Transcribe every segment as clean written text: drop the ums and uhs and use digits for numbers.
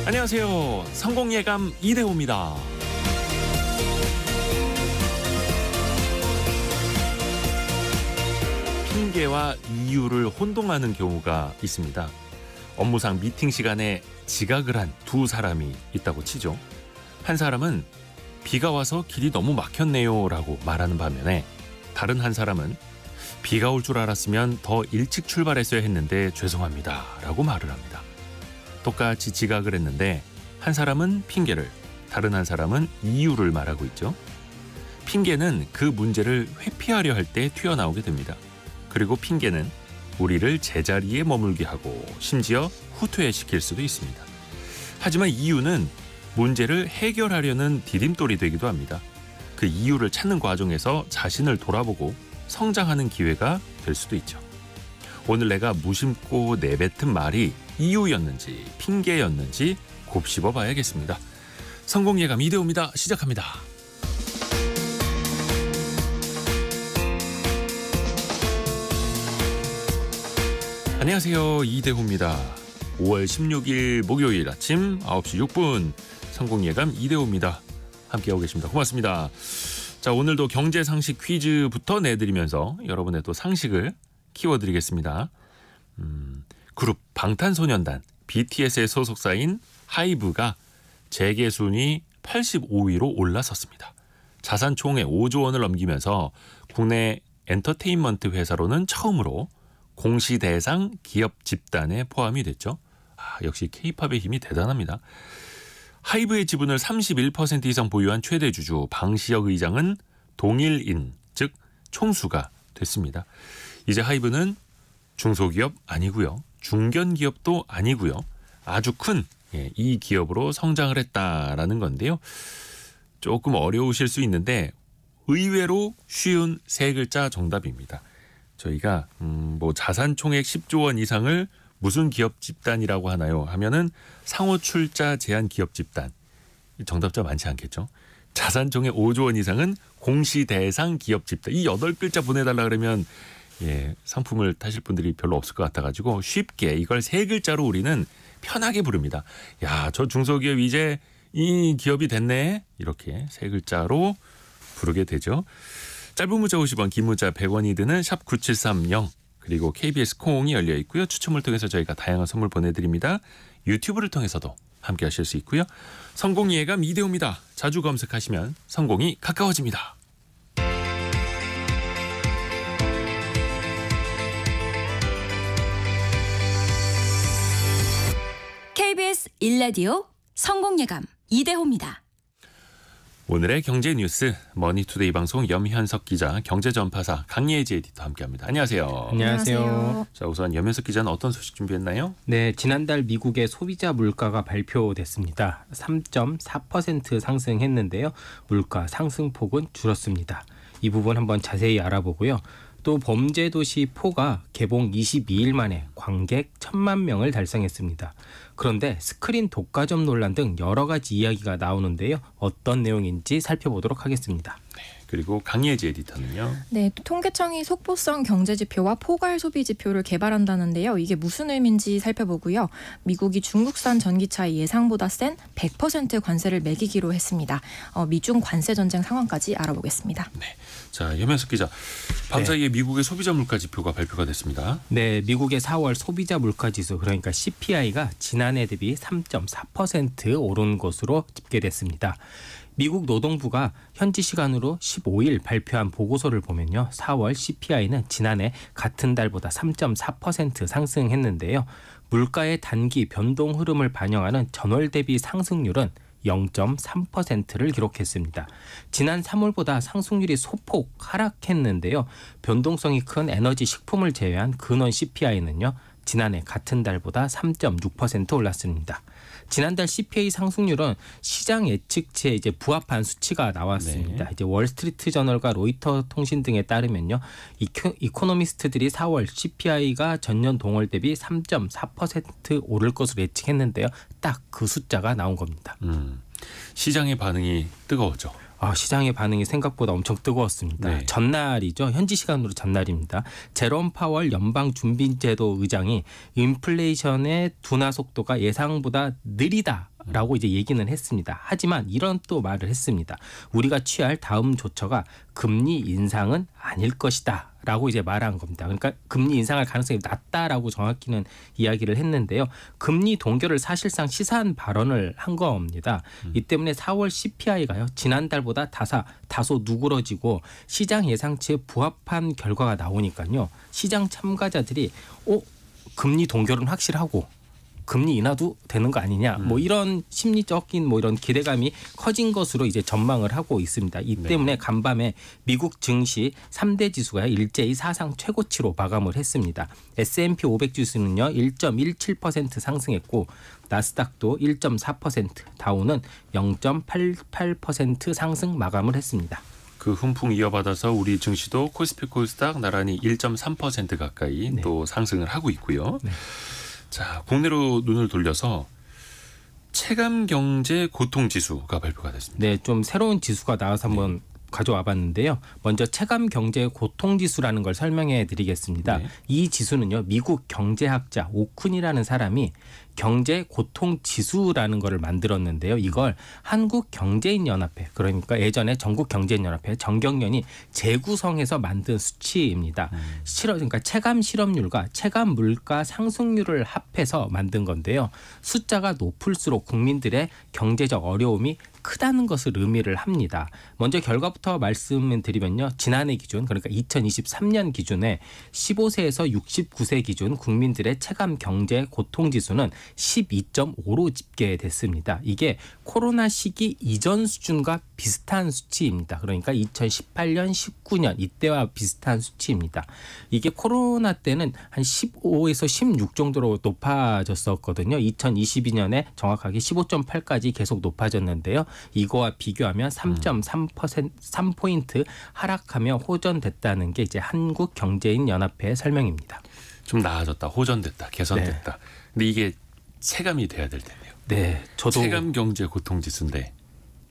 안녕하세요. 성공예감 이대호입니다. 핑계와 이유를 혼동하는 경우가 있습니다. 업무상 미팅 시간에 지각을 한 두 사람이 있다고 치죠. 한 사람은 비가 와서 길이 너무 막혔네요 라고 말하는 반면에 다른 한 사람은 비가 올 줄 알았으면 더 일찍 출발했어야 했는데 죄송합니다 라고 말을 합니다. 똑같이 지각을 했는데 한 사람은 핑계를, 다른 한 사람은 이유를 말하고 있죠. 핑계는 그 문제를 회피하려 할 때 튀어나오게 됩니다. 그리고 핑계는 우리를 제자리에 머물게 하고 심지어 후퇴시킬 수도 있습니다. 하지만 이유는 문제를 해결하려는 디딤돌이 되기도 합니다. 그 이유를 찾는 과정에서 자신을 돌아보고 성장하는 기회가 될 수도 있죠. 오늘 내가 무심코 내뱉은 말이 이유였는지 핑계였는지 곱씹어 봐야겠습니다. 성공예감 이대호입니다. 시작합니다. 안녕하세요. 이대호입니다. 5월 16일 목요일 아침 9시 6분 성공예감 이대호입니다. 함께하고 계십니다. 고맙습니다. 자, 오늘도 경제상식 퀴즈부터 내드리면서 여러분의 또 상식을 키워드리겠습니다. 그룹 방탄소년단 BTS의 소속사인 하이브가 재계 순위 85위로 올라섰습니다. 자산 총액 5조 원을 넘기면서 국내 엔터테인먼트 회사로는 처음으로 공시대상 기업 집단에 포함이 됐죠. 역시 K-팝의 힘이 대단합니다. 하이브의 지분을 31% 이상 보유한 최대 주주 방시혁 의장은 동일인, 즉 총수가 됐습니다. 이제 하이브는 중소기업 아니고요. 중견기업도 아니고요. 아주 큰 이 기업으로 성장을 했다라는 건데요. 조금 어려우실 수 있는데 의외로 쉬운 세 글자 정답입니다. 저희가 뭐 자산 총액 10조 원 이상을 무슨 기업 집단이라고 하나요? 하면은 상호 출자 제한 기업 집단. 정답자 많지 않겠죠? 자산 총액 5조 원 이상은 공시 대상 기업 집단. 이 8글자 보내달라 그러면 상품을 타실 분들이 별로 없을 것 같아가지고 쉽게 이걸 세 글자로 우리는 편하게 부릅니다. 야, 저 중소기업 이제 이 기업이 됐네. 이렇게 세 글자로 부르게 되죠. 짧은 문자 50원, 긴 문자 100원이 드는 샵 9730 그리고 KBS 콩이 열려 있고요. 추첨을 통해서 저희가 다양한 선물 보내드립니다. 유튜브를 통해서도 함께 하실 수 있고요. 성공예감 이대호입니다. 자주 검색하시면 성공이 가까워집니다. KBS 1라디오 성공예감 이대호입니다. 오늘의 경제 뉴스 머니투데이 방송 염현석 기자, 경제전파사 강예지 에디터 함께합니다. 안녕하세요. 안녕하세요. 자, 우선 염현석 기자는 어떤 소식 준비했나요? 네, 지난달 미국의 소비자 물가가 발표됐습니다. 3.4% 상승했는데요. 물가 상승폭은 줄었습니다. 이 부분 한번 자세히 알아보고요. 또 범죄도시 포가 개봉 22일 만에 관객 1,000만 명을 달성했습니다. 그런데 스크린 독과점 논란 등 여러 가지 이야기가 나오는데요. 어떤 내용인지 살펴보도록 하겠습니다. 네, 그리고 강예지 에디터는요. 네, 통계청이 속보성 경제지표와 포괄 소비지표를 개발한다는데요. 이게 무슨 의미인지 살펴보고요. 미국이 중국산 전기차에 예상보다 센 100% 관세를 매기기로 했습니다. 미중 관세 전쟁 상황까지 알아보겠습니다. 네, 자, 염현석 기자, 밤사이에 미국의 소비자 물가 지표가 발표가 됐습니다. 네, 미국의 4월 소비자 물가지수 그러니까 CPI가 지난해 대비 3.4% 오른 것으로 집계됐습니다. 미국 노동부가 현지 시간으로 15일 발표한 보고서를 보면요. 4월 CPI는 지난해 같은 달보다 3.4% 상승했는데요. 물가의 단기 변동 흐름을 반영하는 전월 대비 상승률은 0.3%를 기록했습니다. 지난 3월보다 상승률이 소폭 하락했는데요. 변동성이 큰 에너지 식품을 제외한 근원 CPI는요. 지난해 같은 달보다 3.6% 올랐습니다. 지난달 CPI 상승률은 시장 예측치에 이제 부합한 수치가 나왔습니다. 네. 이제 월스트리트 저널과 로이터 통신 등에 따르면요, 이코노미스트들이 4월 CPI가 전년 동월 대비 3.4% 오를 것으로 예측했는데요. 딱 그 숫자가 나온 겁니다. 시장의 반응이 뜨거웠죠. 시장의 반응이 생각보다 엄청 뜨거웠습니다. 네. 전날이죠. 현지 시간으로 전날입니다. 제롬 파월 연방준비제도 의장이 인플레이션의 둔화 속도가 예상보다 느리다라고 이제 얘기는 했습니다. 하지만 이런 또 말을 했습니다. 우리가 취할 다음 조처가 금리 인상은 아닐 것이다. 라고 이제 말한 겁니다. 그러니까 금리 인상할 가능성이 낮다라고 정확히는 이야기를 했는데요. 금리 동결을 사실상 시사한 발언을 한 겁니다. 이 때문에 4월 CPI가요. 지난달보다 다소 누그러지고 시장 예상치에 부합한 결과가 나오니까요. 시장 참가자들이 금리 동결은 확실하고 금리 인하도 되는 거 아니냐. 뭐 이런 심리적인 뭐 이런 기대감이 커진 것으로 이제 전망을 하고 있습니다. 이 때문에 간밤에 미국 증시 3대 지수가 일제히 사상 최고치로 마감을 했습니다. S&P 500 지수는요. 1.17% 상승했고 나스닥도 1.4%, 다우는 0.88% 상승 마감을 했습니다. 그 훈풍 이어받아서 우리 증시도 코스피 코스닥 나란히 1.3% 가까이 네. 또 상승을 하고 있고요. 네. 자, 국내로 눈을 돌려서 체감 경제 고통 지수가 발표가 됐습니다. 네, 좀 새로운 지수가 나와서 한번 가져와 봤는데요. 먼저 체감 경제 고통 지수라는 걸 설명해 드리겠습니다. 네. 이 지수는요. 미국 경제학자 오쿤이라는 사람이 경제 고통 지수라는 거를 만들었는데요. 이걸 한국경제인연합회, 그러니까 예전에 전국경제인연합회 정경련이 재구성해서 만든 수치입니다. 그러니까 체감 실업률과 체감 물가 상승률을 합해서 만든 건데요. 숫자가 높을수록 국민들의 경제적 어려움이 크다는 것을 의미를 합니다. 먼저 결과부터 말씀을 드리면요. 지난해 기준, 그러니까 2023년 기준에 15세에서 69세 기준 국민들의 체감 경제 고통 지수는 12.5로 집계됐습니다. 이게 코로나 시기 이전 수준과 비슷한 수치입니다. 그러니까 2018년, 19년 이때와 비슷한 수치입니다. 이게 코로나 때는 한 15에서 16 정도로 높아졌었거든요. 2022년에 정확하게 15.8까지 계속 높아졌는데요. 이거와 비교하면 3.3포인트 하락하며 호전됐다는 게 이제 한국경제인연합회의 설명입니다. 좀 나아졌다, 호전됐다, 개선됐다. 근데 이게 체감이 돼야 될 텐데요. 네, 저도 체감 경제 고통 지수인데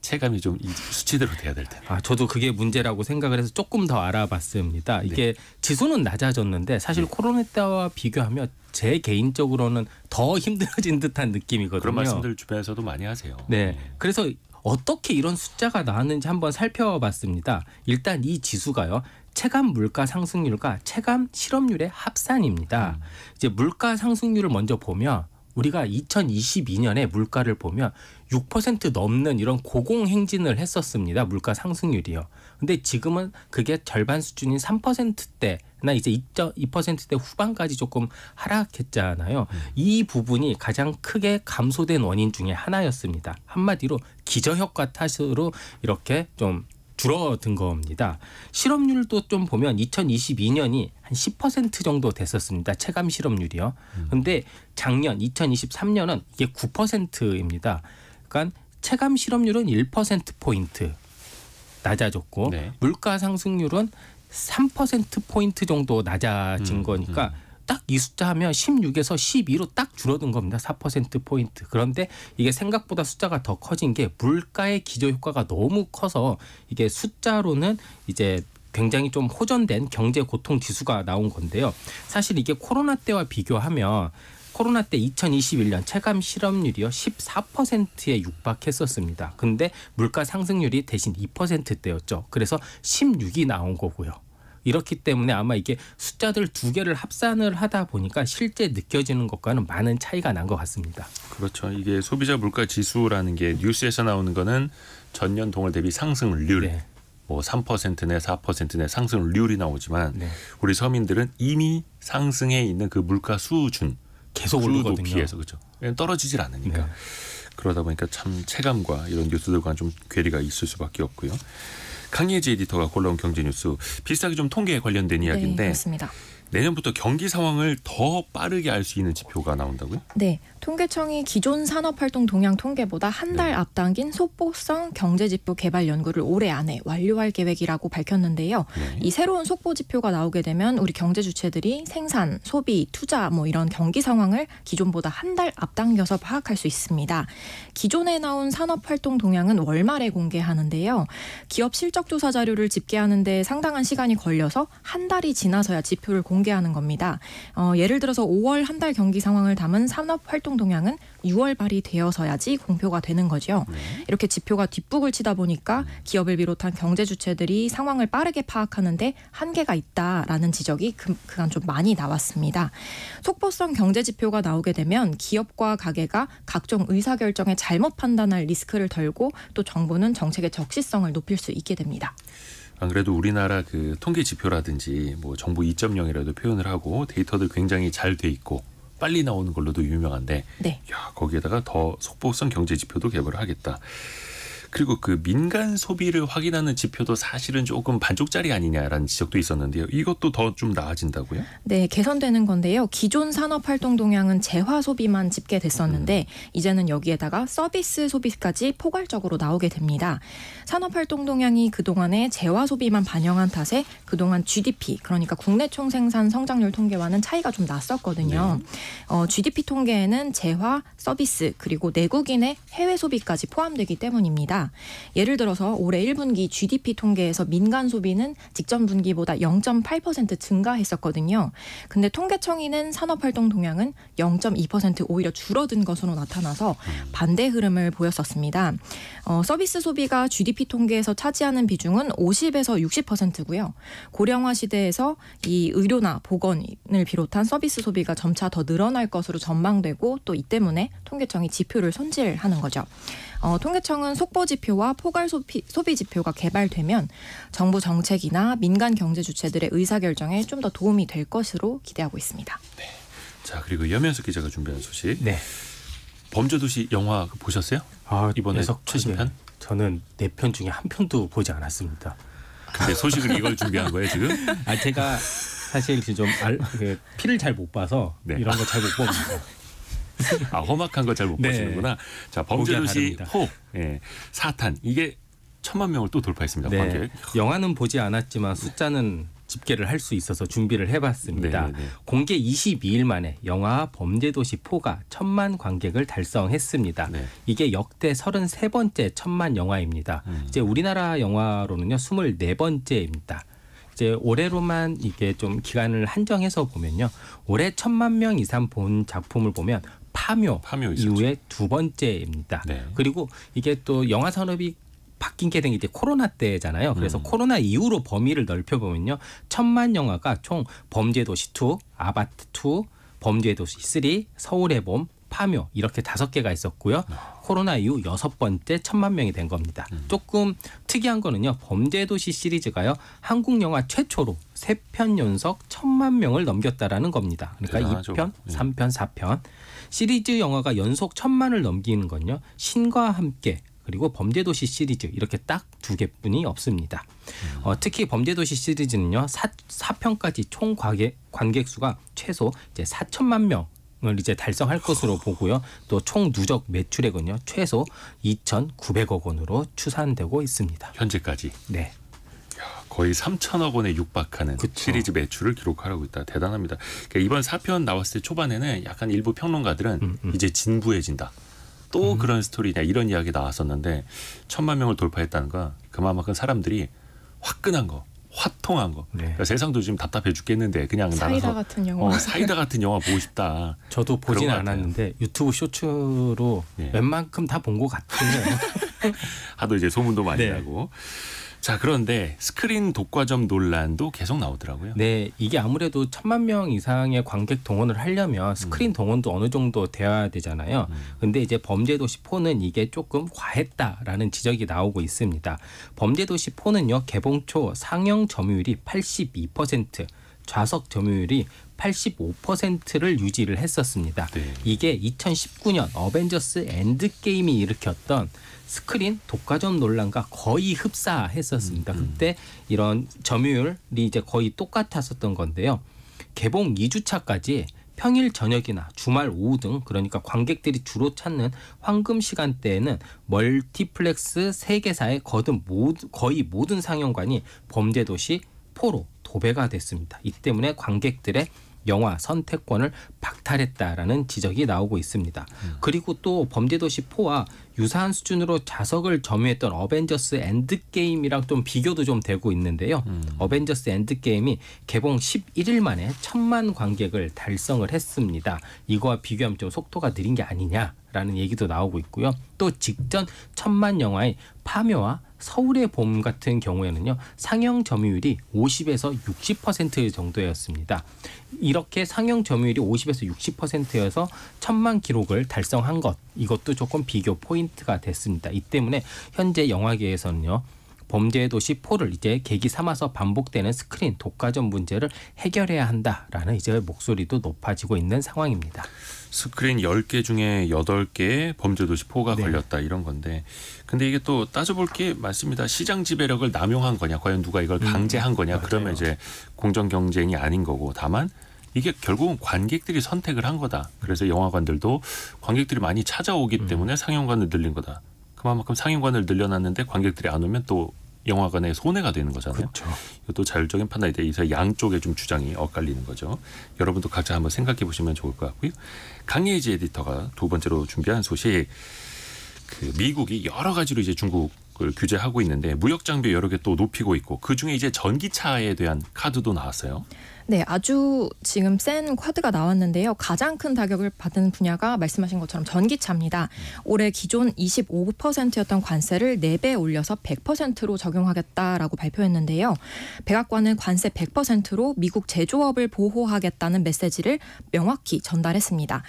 체감이 좀 이 수치대로 돼야 될 텐데. 저도 그게 문제라고 생각을 해서 조금 더 알아봤습니다. 이게 지수는 낮아졌는데 사실 코로나 때와 비교하면 제 개인적으로는 더 힘들어진 듯한 느낌이거든요. 그런 말씀들 주변에서도 많이 하세요. 네, 그래서 어떻게 이런 숫자가 나왔는지 한번 살펴봤습니다. 일단 이 지수가요. 체감 물가 상승률과 체감 실업률의 합산입니다. 이제 물가 상승률을 먼저 보면 우리가 2022년에 물가를 보면 6% 넘는 이런 고공행진을 했었습니다. 물가 상승률이요. 근데 지금은 그게 절반 수준인 3%대나 이제 2.2%대 후반까지 조금 하락했잖아요. 이 부분이 가장 크게 감소된 원인 중에 하나였습니다. 한마디로 기저효과 탓으로 이렇게 좀 줄어든 겁니다. 실업률도 좀 보면 2022년이 한 10% 정도 됐었습니다. 체감 실업률이요. 그런데 작년 2023년은 이게 9%입니다. 그러니까 체감 실업률은 1%포인트 낮아졌고 네. 물가 상승률은 3%포인트 정도 낮아진 거니까 딱 이 숫자 하면 16에서 12로 딱 줄어든 겁니다. 4%포인트. 그런데 이게 생각보다 숫자가 더 커진 게 물가의 기저효과가 너무 커서 이게 숫자로는 이제 굉장히 좀 호전된 경제 고통 지수가 나온 건데요. 사실 이게 코로나 때와 비교하면 코로나 때 2021년 체감 실업률이요 14%에 육박했었습니다. 근데 물가 상승률이 대신 2%대였죠. 그래서 16이 나온 거고요. 이렇기 때문에 아마 이게 숫자들 두 개를 합산을 하다 보니까 실제 느껴지는 것과는 많은 차이가 난 것 같습니다. 그렇죠. 이게 소비자 물가 지수라는 게 뉴스에서 나오는 거는 전년 동월 대비 상승률 네. 뭐 3%내 4%내 상승률이 나오지만 네. 우리 서민들은 이미 상승해 있는 그 물가 수준 계속 그 오르거든요. 높이에서 그렇죠. 떨어지질 않으니까. 네. 그러다 보니까 참 체감과 이런 뉴스들과 좀 괴리가 있을 수밖에 없고요. 강예지 에디터가 골라온 경제 뉴스 비슷하게 좀 통계에 관련된 네, 이야기인데 그렇습니다. 내년부터 경기 상황을 더 빠르게 알 수 있는 지표가 나온다고요? 네, 통계청이 기존 산업활동 동향 통계보다 한 달 네. 앞당긴 속보성 경제지표 개발 연구를 올해 안에 완료할 계획이라고 밝혔는데요. 네. 이 새로운 속보 지표가 나오게 되면 우리 경제 주체들이 생산, 소비, 투자 뭐 이런 경기 상황을 기존보다 한 달 앞당겨서 파악할 수 있습니다. 기존에 나온 산업활동 동향은 월말에 공개하는데요. 기업 실적 조사 자료를 집계하는데 상당한 시간이 걸려서 한 달이 지나서야 지표를 공개하는 겁니다. 예를 들어서 5월 한 달 경기 상황을 담은 산업활동 동향은 6월 말이 되어서야지 공표가 되는 거죠. 네. 이렇게 지표가 뒷북을 치다 보니까 기업을 비롯한 경제 주체들이 상황을 빠르게 파악하는데 한계가 있다라는 지적이 그간 좀 많이 나왔습니다. 속보성 경제 지표가 나오게 되면 기업과 가게가 각종 의사결정에 잘못 판단할 리스크를 덜고 또 정부는 정책의 적시성을 높일 수 있게 됩니다. 안 그래도 우리나라 그 통계 지표라든지 뭐 정부 2.0이라도 표현을 하고 데이터들 굉장히 잘 돼 있고 빨리 나오는 걸로도 유명한데 네. 야, 거기에다가 더 속보성 경제 지표도 개발을 하겠다. 그리고 그 민간 소비를 확인하는 지표도 사실은 조금 반쪽짜리 아니냐라는 지적도 있었는데요. 이것도 더 좀 나아진다고요? 네, 개선되는 건데요. 기존 산업활동 동향은 재화 소비만 집계됐었는데 이제는 여기에다가 서비스 소비까지 포괄적으로 나오게 됩니다. 산업활동 동향이 그동안에 재화 소비만 반영한 탓에 그동안 GDP, 그러니까 국내 총생산 성장률 통계와는 차이가 좀 났었거든요. GDP 통계에는 재화, 서비스, 그리고 내국인의 해외 소비까지 포함되기 때문입니다. 예를 들어서 올해 1분기 GDP 통계에서 민간 소비는 직전 분기보다 0.8% 증가했었거든요. 근데 통계청이 낸 산업활동 동향은 0.2% 오히려 줄어든 것으로 나타나서 반대 흐름을 보였었습니다. 서비스 소비가 GDP 통계에서 차지하는 비중은 50에서 60%고요. 고령화 시대에서 이 의료나 보건을 비롯한 서비스 소비가 점차 더 늘어날 것으로 전망되고 또 이 때문에 통계청이 지표를 손질하는 거죠. 통계청은 속보 지표와 포괄 소비 지표가 개발되면 정부 정책이나 민간 경제 주체들의 의사결정에 좀 더 도움이 될 것으로 기대하고 있습니다. 네. 자, 그리고 염현석 기자가 준비한 소식. 네. 범죄도시 영화 보셨어요? 이번에 최신편? 저는 4편 중에 한 편도 보지 않았습니다. 근데 소식을 이걸 준비한 거예요 지금? 제가 사실 좀 피를 잘 못 봐서 네. 이런 거 잘 못 봅니다. 험악한 거 잘 못 네. 보시는구나. 자, 보기가 범죄도시 다릅니다. 4, 4탄 이게 1,000만 명을 또 돌파했습니다. 네. 관객. 영화는 보지 않았지만 숫자는 집계를 할 수 있어서 준비를 해봤습니다. 네, 네. 공개 22일 만에 영화 범죄도시 4가 1,000만 관객을 달성했습니다. 네. 이게 역대 33번째 1,000만 영화입니다. 이제 우리나라 영화로는요 24번째입니다. 이제 올해로만 이게 좀 기간을 한정해서 보면요, 올해 1,000만 명 이상 본 작품을 보면 파묘 있었죠. 이후에 2번째입니다. 네. 그리고 이게 또 영화 산업이 바뀐 게 된 게 이제 코로나 때잖아요. 그래서 코로나 이후로 범위를 넓혀보면요, 1,000만 영화가 총 범죄도시 2, 아바트 2, 범죄도시 3, 서울의 봄, 파묘 이렇게 5개가 있었고요. 코로나 이후 6번째 1,000만 명이 된 겁니다. 조금 특이한 거는요, 범죄도시 시리즈가요 한국 영화 최초로 3편 연속 1,000만 명을 넘겼다라는 겁니다. 그러니까 대단하죠. 2편, 3편, 4편 시리즈 영화가 연속 1,000만을 넘기는 건요 신과 함께 그리고 범죄도시 시리즈 이렇게 딱 2개뿐이 없습니다. 특히 범죄도시 시리즈는요 4편까지 총 관객 수가 최소 이제 4천만 명을 이제 달성할 것으로 보고요. 또 총 누적 매출액은요 최소 2,900억 원으로 추산되고 있습니다. 현재까지. 네. 거의 3천억 원에 육박하는 그쵸. 시리즈 매출을 기록하고 있다. 대단합니다. 그러니까 이번 4편 나왔을 때 초반에는 약간 일부 평론가들은 이제 진부해진다. 또 그런 스토리냐 이런 이야기 나왔었는데 1,000만 명을 돌파했다는 거 그만큼 사람들이 화끈한 거, 화통한 거. 네. 그러니까 세상도 지금 답답해 죽겠는데 그냥 사이다 나가서 같은 영화. 사이다 같은 영화 보고 싶다. 저도 보진 그런 것 같아요. 않았는데 유튜브 쇼츠로 네. 웬만큼 다 본 것 같아요. 하도 이제 소문도 많이 네. 나고. 자, 그런데 스크린 독과점 논란도 계속 나오더라고요. 네, 이게 아무래도 1,000만 명 이상의 관객 동원을 하려면 스크린 동원도 어느 정도 돼야 되잖아요. 근데 이제 범죄도시 4는 이게 조금 과했다라는 지적이 나오고 있습니다. 범죄도시 4는요 개봉 초 상영 점유율이 82%, 좌석 점유율이 85%를 유지를 했었습니다. 네. 이게 2019년 어벤져스 엔드게임이 일으켰던 스크린 독과점 논란과 거의 흡사했었습니다. 그때 이런 점유율이 이제 거의 똑같았었던 건데요. 개봉 2주차까지 평일 저녁이나 주말 오후 등 그러니까 관객들이 주로 찾는 황금 시간대에는 멀티플렉스 3개사의 거의 모든 상영관이 범죄도시 4로 도배가 됐습니다. 이 때문에 관객들의 영화 선택권을 박탈했다라는 지적이 나오고 있습니다. 그리고 또 범죄도시 4와 유사한 수준으로 자석을 점유했던 어벤져스 엔드게임이랑 좀 비교도 좀 되고 있는데요. 어벤져스 엔드게임이 개봉 11일 만에 1,000만 관객을 달성을 했습니다. 이거와 비교하면 좀 속도가 느린 게 아니냐라는 얘기도 나오고 있고요. 또 직전 1,000만 영화의 파묘와 서울의 봄 같은 경우에는요. 상영 점유율이 50에서 60% 정도였습니다. 이렇게 상영 점유율이 50에서 60%여서 1,000만 기록을 달성한 것 이것도 조금 비교 포인트가 됐습니다. 이 때문에 현재 영화계에서는요. 범죄의 도시 4를 이제 계기 삼아서 반복되는 스크린 독과점 문제를 해결해야 한다라는 이제 목소리도 높아지고 있는 상황입니다. 스크린 10개 중에 8개에 범죄도시 4가 네. 걸렸다 이런 건데 근데 이게 또 따져볼 게 맞습니다. 시장 지배력을 남용한 거냐 과연 누가 이걸 강제한 거냐 맞아요. 그러면 이제 공정 경쟁이 아닌 거고 다만 이게 결국은 관객들이 선택을 한 거다. 그래서 영화관들도 관객들이 많이 찾아오기 때문에 상영관을 늘린 거다. 그만큼 상영관을 늘려놨는데 관객들이 안 오면 또 영화관에 손해가 되는 거잖아요. 그렇죠. 이것도 자율적인 판단이 돼 있어서 양쪽의 좀 주장이 엇갈리는 거죠. 여러분도 각자 한번 생각해 보시면 좋을 것 같고요. 강예지 에디터가 두 번째로 준비한 소식. 그 미국이 여러 가지로 이제 중국을 규제하고 있는데 무역 장벽 여러 개 또 높이고 있고 그 중에 이제 전기차에 대한 카드도 나왔어요. 네, 아주 지금 센 카드가 나왔는데요. 가장 큰 타격을 받은 분야가 말씀하신 것처럼 전기차입니다. 올해 기존 25%였던 관세를 4배 올려서 100%로 적용하겠다라고 발표했는데요. 백악관은 관세 100%로 미국 제조업을 보호하겠다는 메시지를 명확히 전달했습니다.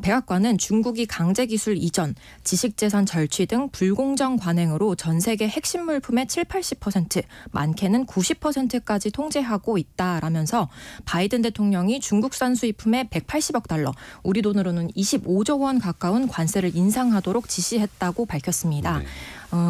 백악관은 중국이 강제기술 이전, 지식재산 절취 등 불공정 관행으로 전 세계 핵심 물품의 70-80%, 많게는 90%까지 통제하고 있다라면서 바이든 대통령이 중국산 수입품에 180억 달러, 우리 돈으로는 25조 원 가까운 관세를 인상하도록 지시했다고 밝혔습니다. 네.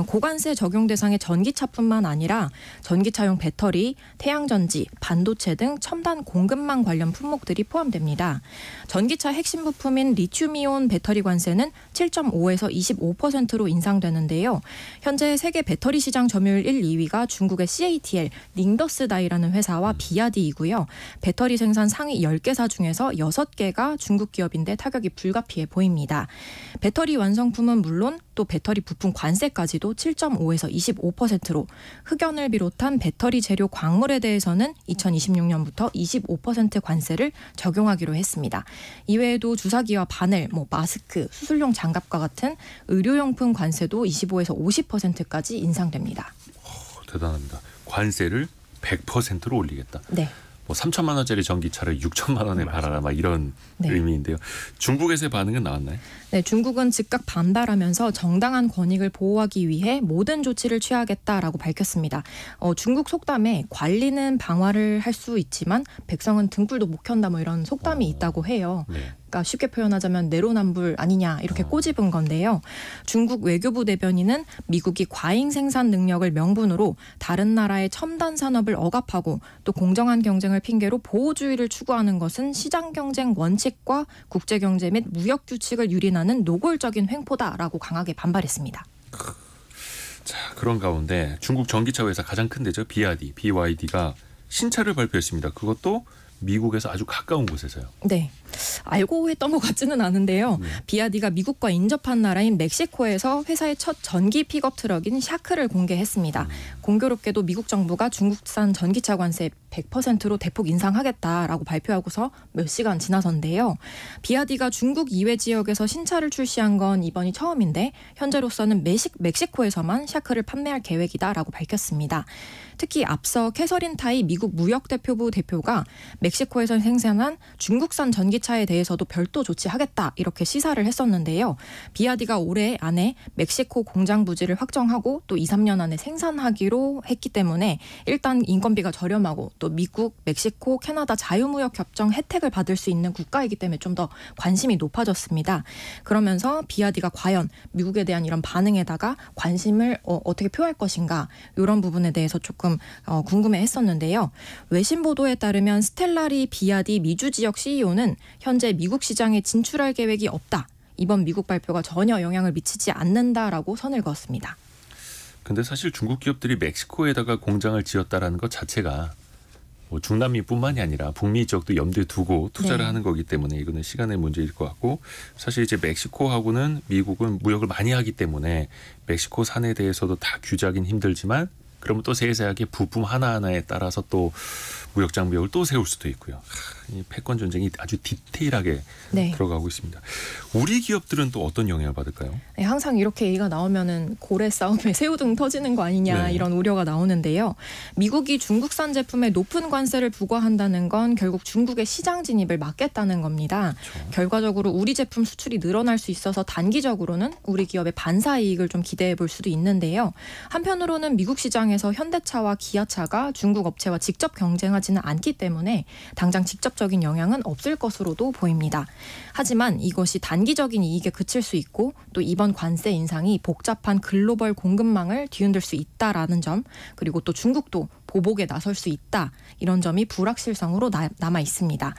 고관세 적용 대상의 전기차뿐만 아니라 전기차용 배터리, 태양전지, 반도체 등 첨단 공급망 관련 품목들이 포함됩니다. 전기차 핵심 부품인 리튬이온 배터리 관세는 7.5에서 25%로 인상되는데요. 현재 세계 배터리 시장 점유율 1, 2위가 중국의 CATL, 닝더스다이라는 회사와 비아디이고요. 배터리 생산 상위 10개사 중에서 6개가 중국 기업인데 타격이 불가피해 보입니다. 배터리 완성품은 물론 또 배터리 부품 관세까지도 7.5에서 25%로 흑연을 비롯한 배터리 재료 광물에 대해서는 2026년부터 25% 관세를 적용하기로 했습니다. 이외에도 주사기와 바늘, 마스크, 수술용 장갑과 같은 의료용품 관세도 25에서 50%까지 인상됩니다. 대단합니다. 관세를 100%로 올리겠다. 네. 3천만 원짜리 전기차를 6천만 원에 팔아라 막 이런 네. 의미인데요. 중국에서의 반응은 나왔나요? 네, 중국은 즉각 반발하면서 정당한 권익을 보호하기 위해 모든 조치를 취하겠다라고 밝혔습니다. 중국 속담에 관리는 방화를 할 수 있지만 백성은 등불도 못 켠다 이런 속담이 있다고 해요. 네. 그러니까 쉽게 표현하자면 내로남불 아니냐 이렇게 꼬집은 건데요. 중국 외교부 대변인은 미국이 과잉 생산 능력을 명분으로 다른 나라의 첨단 산업을 억압하고 또 공정한 경쟁을 핑계로 보호주의를 추구하는 것은 시장 경쟁 원칙과 국제 경제 및 무역 규칙을 유린하는 노골적인 횡포다라고 강하게 반발했습니다. 자, 그런 가운데 중국 전기차 회사 가장 큰 데죠. BYD가 신차를 발표했습니다. 그것도 미국에서 아주 가까운 곳에서요. 네. 알고 했던 것 같지는 않은데요. 비아디가 미국과 인접한 나라인 멕시코에서 회사의 첫 전기 픽업 트럭인 샤크를 공개했습니다. 공교롭게도 미국 정부가 중국산 전기차 관세 100%로 대폭 인상하겠다라고 발표하고서 몇 시간 지나선데요. 비아디가 중국 이외 지역에서 신차를 출시한 건 이번이 처음인데 현재로서는 멕시코에서만 샤크를 판매할 계획이다라고 밝혔습니다. 특히 앞서 캐서린 타이 미국 무역대표부 대표가 멕시코에서 생산한 중국산 전기차에 대해서도 별도 조치하겠다 이렇게 시사를 했었는데요. 비아디가 올해 안에 멕시코 공장 부지를 확정하고 또 2, 3년 안에 생산하기로 했기 때문에 일단 인건비가 저렴하고 또 미국, 멕시코, 캐나다 자유무역 협정 혜택을 받을 수 있는 국가이기 때문에 좀 더 관심이 높아졌습니다. 그러면서 비아디가 과연 미국에 대한 이런 반응에다가 관심을 어떻게 표할 것인가 이런 부분에 대해서 조금 궁금해했었는데요. 외신 보도에 따르면 스텔라리 비아디 미주 지역 CEO는 현재 미국 시장에 진출할 계획이 없다. 이번 미국 발표가 전혀 영향을 미치지 않는다라고 선을 그었습니다. 근데 사실 중국 기업들이 멕시코에다가 공장을 지었다라는 것 자체가 뭐 중남미뿐만이 아니라 북미 지역도 염두에 두고 투자를 하는 거기 때문에 이거는 시간의 문제일 것 같고, 사실 이제 멕시코하고는 미국은 무역을 많이 하기 때문에 멕시코 산에 대해서도 다 규제하긴 힘들지만, 그러면 또 세세하게 부품 하나하나에 따라서 또 무역 장벽을 또 세울 수도 있고요. 이 패권 전쟁이 아주 디테일하게 들어가고 있습니다. 우리 기업들은 또 어떤 영향을 받을까요? 네, 항상 이렇게 얘기가 나오면은 고래 싸움에 새우등 터지는 거 아니냐 이런 우려가 나오는데요. 미국이 중국산 제품에 높은 관세를 부과한다는 건 결국 중국의 시장 진입을 막겠다는 겁니다. 그렇죠. 결과적으로 우리 제품 수출이 늘어날 수 있어서 단기적으로는 우리 기업의 반사 이익을 좀 기대해 볼 수도 있는데요. 한편으로는 미국 시장에서 현대차와 기아차가 중국 업체와 직접 경쟁하지는 않기 때문에 당장 직접적인 영향은 없을 것으로도 보입니다. 하지만 이것이 단기적인 이익에 그칠 수 있고 또 이번 관세 인상이 복잡한 글로벌 공급망을 뒤흔들 수 있다라는 점, 그리고 또 중국도 보복에 나설 수 있다, 이런 점이 불확실성으로 남아 있습니다.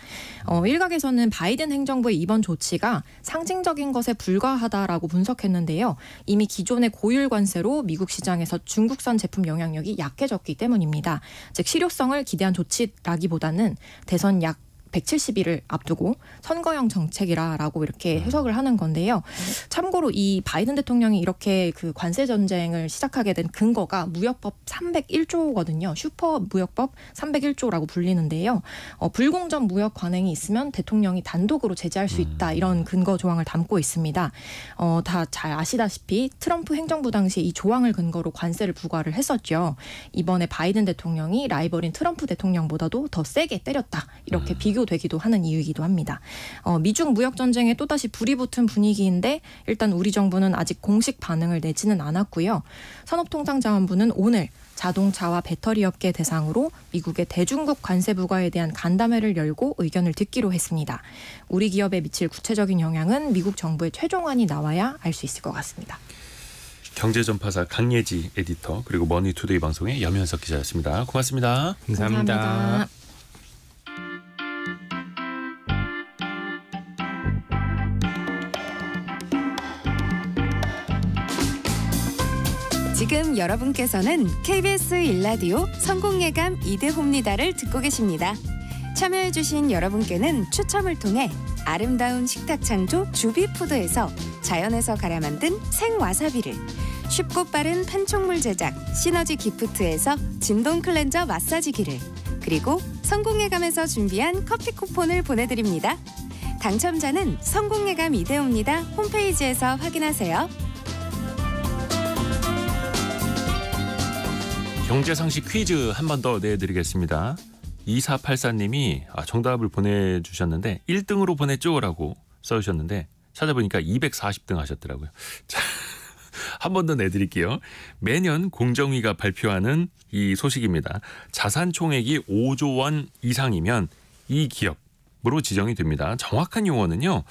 일각에서는 바이든 행정부의 이번 조치가 상징적인 것에 불과하다라고 분석했는데요. 이미 기존의 고율 관세로 미국 시장에서 중국산 제품 영향력이 약해졌기 때문입니다. 즉 실효성을 기대한 조치라기보다는 대선 약 170일을 앞두고 선거형 정책이라고 이렇게 해석을 하는 건데요. 참고로 이 바이든 대통령이 이렇게 그 관세 전쟁을 시작하게 된 근거가 무역법 301조거든요. 슈퍼 무역법 301조라고 불리는데요. 불공정 무역 관행이 있으면 대통령이 단독으로 제재할 수 있다, 이런 근거 조항을 담고 있습니다. 다 잘 아시다시피 트럼프 행정부 당시에 이 조항을 근거로 관세를 부과를 했었죠. 이번에 바이든 대통령이 라이벌인 트럼프 대통령보다도 더 세게 때렸다, 이렇게 비교되기도 하는 이유이기도 합니다. 미중 무역 전쟁에 또다시 불이 붙은 분위기인데 일단 우리 정부는 아직 공식 반응을 내지는 않았고요. 산업통상자원부는 오늘 자동차와 배터리 업계 대상으로 미국의 대중국 관세 부과에 대한 간담회를 열고 의견을 듣기로 했습니다. 우리 기업에 미칠 구체적인 영향은 미국 정부의 최종안이 나와야 알 수 있을 것 같습니다. 경제전파사 강예지 에디터, 그리고 머니투데이 방송의 염현석 기자였습니다. 고맙습니다. 감사합니다. 지금 여러분께서는 KBS 1라디오 성공예감 이대호입니다를 듣고 계십니다. 참여해주신 여러분께는 추첨을 통해 아름다운 식탁 창조 주비푸드에서 자연에서 갈아 만든 생와사비를, 쉽고 빠른 판촉물 제작 시너지 기프트에서 진동 클렌저 마사지기를, 그리고 성공예감에서 준비한 커피 쿠폰을 보내드립니다. 당첨자는 성공예감 이대호입니다 홈페이지에서 확인하세요. 경제상식 퀴즈 한 번 더 내드리겠습니다. 2484님이 정답을 보내주셨는데 1등으로 보냈죠? 라고 써주셨는데 찾아보니까 240등 하셨더라고요. 자, 한 번 더 내드릴게요. 매년 공정위가 발표하는 이 소식입니다. 자산 총액이 5조 원 이상이면 이 기업으로 지정이 됩니다. 정확한 용어는요,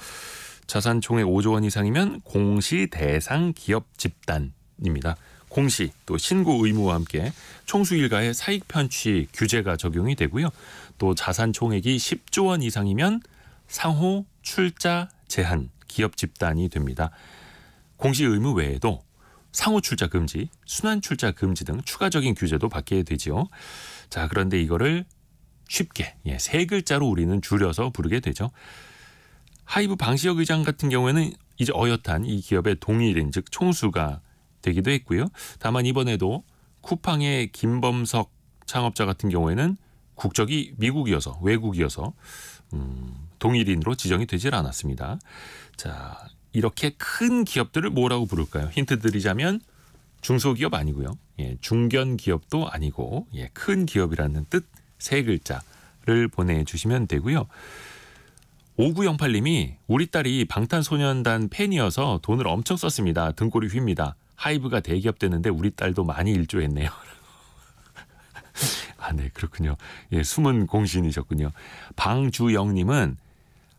자산 총액 5조 원 이상이면 공시 대상 기업 집단입니다. 공시 또 신고 의무와 함께 총수 일가의 사익 편취 규제가 적용이 되고요. 또 자산 총액이 10조 원 이상이면 상호 출자 제한 기업 집단이 됩니다. 공시 의무 외에도 상호 출자 금지, 순환 출자 금지 등 추가적인 규제도 받게 되죠. 자, 그런데 이거를 쉽게 세 글자로 우리는 줄여서 부르게 되죠. 하이브 방시혁 의장 같은 경우에는 이제 어엿한 이 기업의 동일인, 즉 총수가 되기도 했고요. 다만 이번에도 쿠팡의 김범석 창업자 같은 경우에는 국적이 미국이어서, 외국이어서 동일인으로 지정이 되질 않았습니다. 자, 이렇게 큰 기업들을 뭐라고 부를까요? 힌트 드리자면 중소기업 아니고요. 중견기업도 아니고 큰 기업이라는 뜻 세 글자를 보내주시면 되고요. 5908님이 우리 딸이 방탄소년단 팬이어서 돈을 엄청 썼습니다. 등골이 휩니다. 하이브가 대기업 되는데 우리 딸도 많이 일조했네요. 네, 그렇군요. 예, 숨은 공신이셨군요. 방주영님은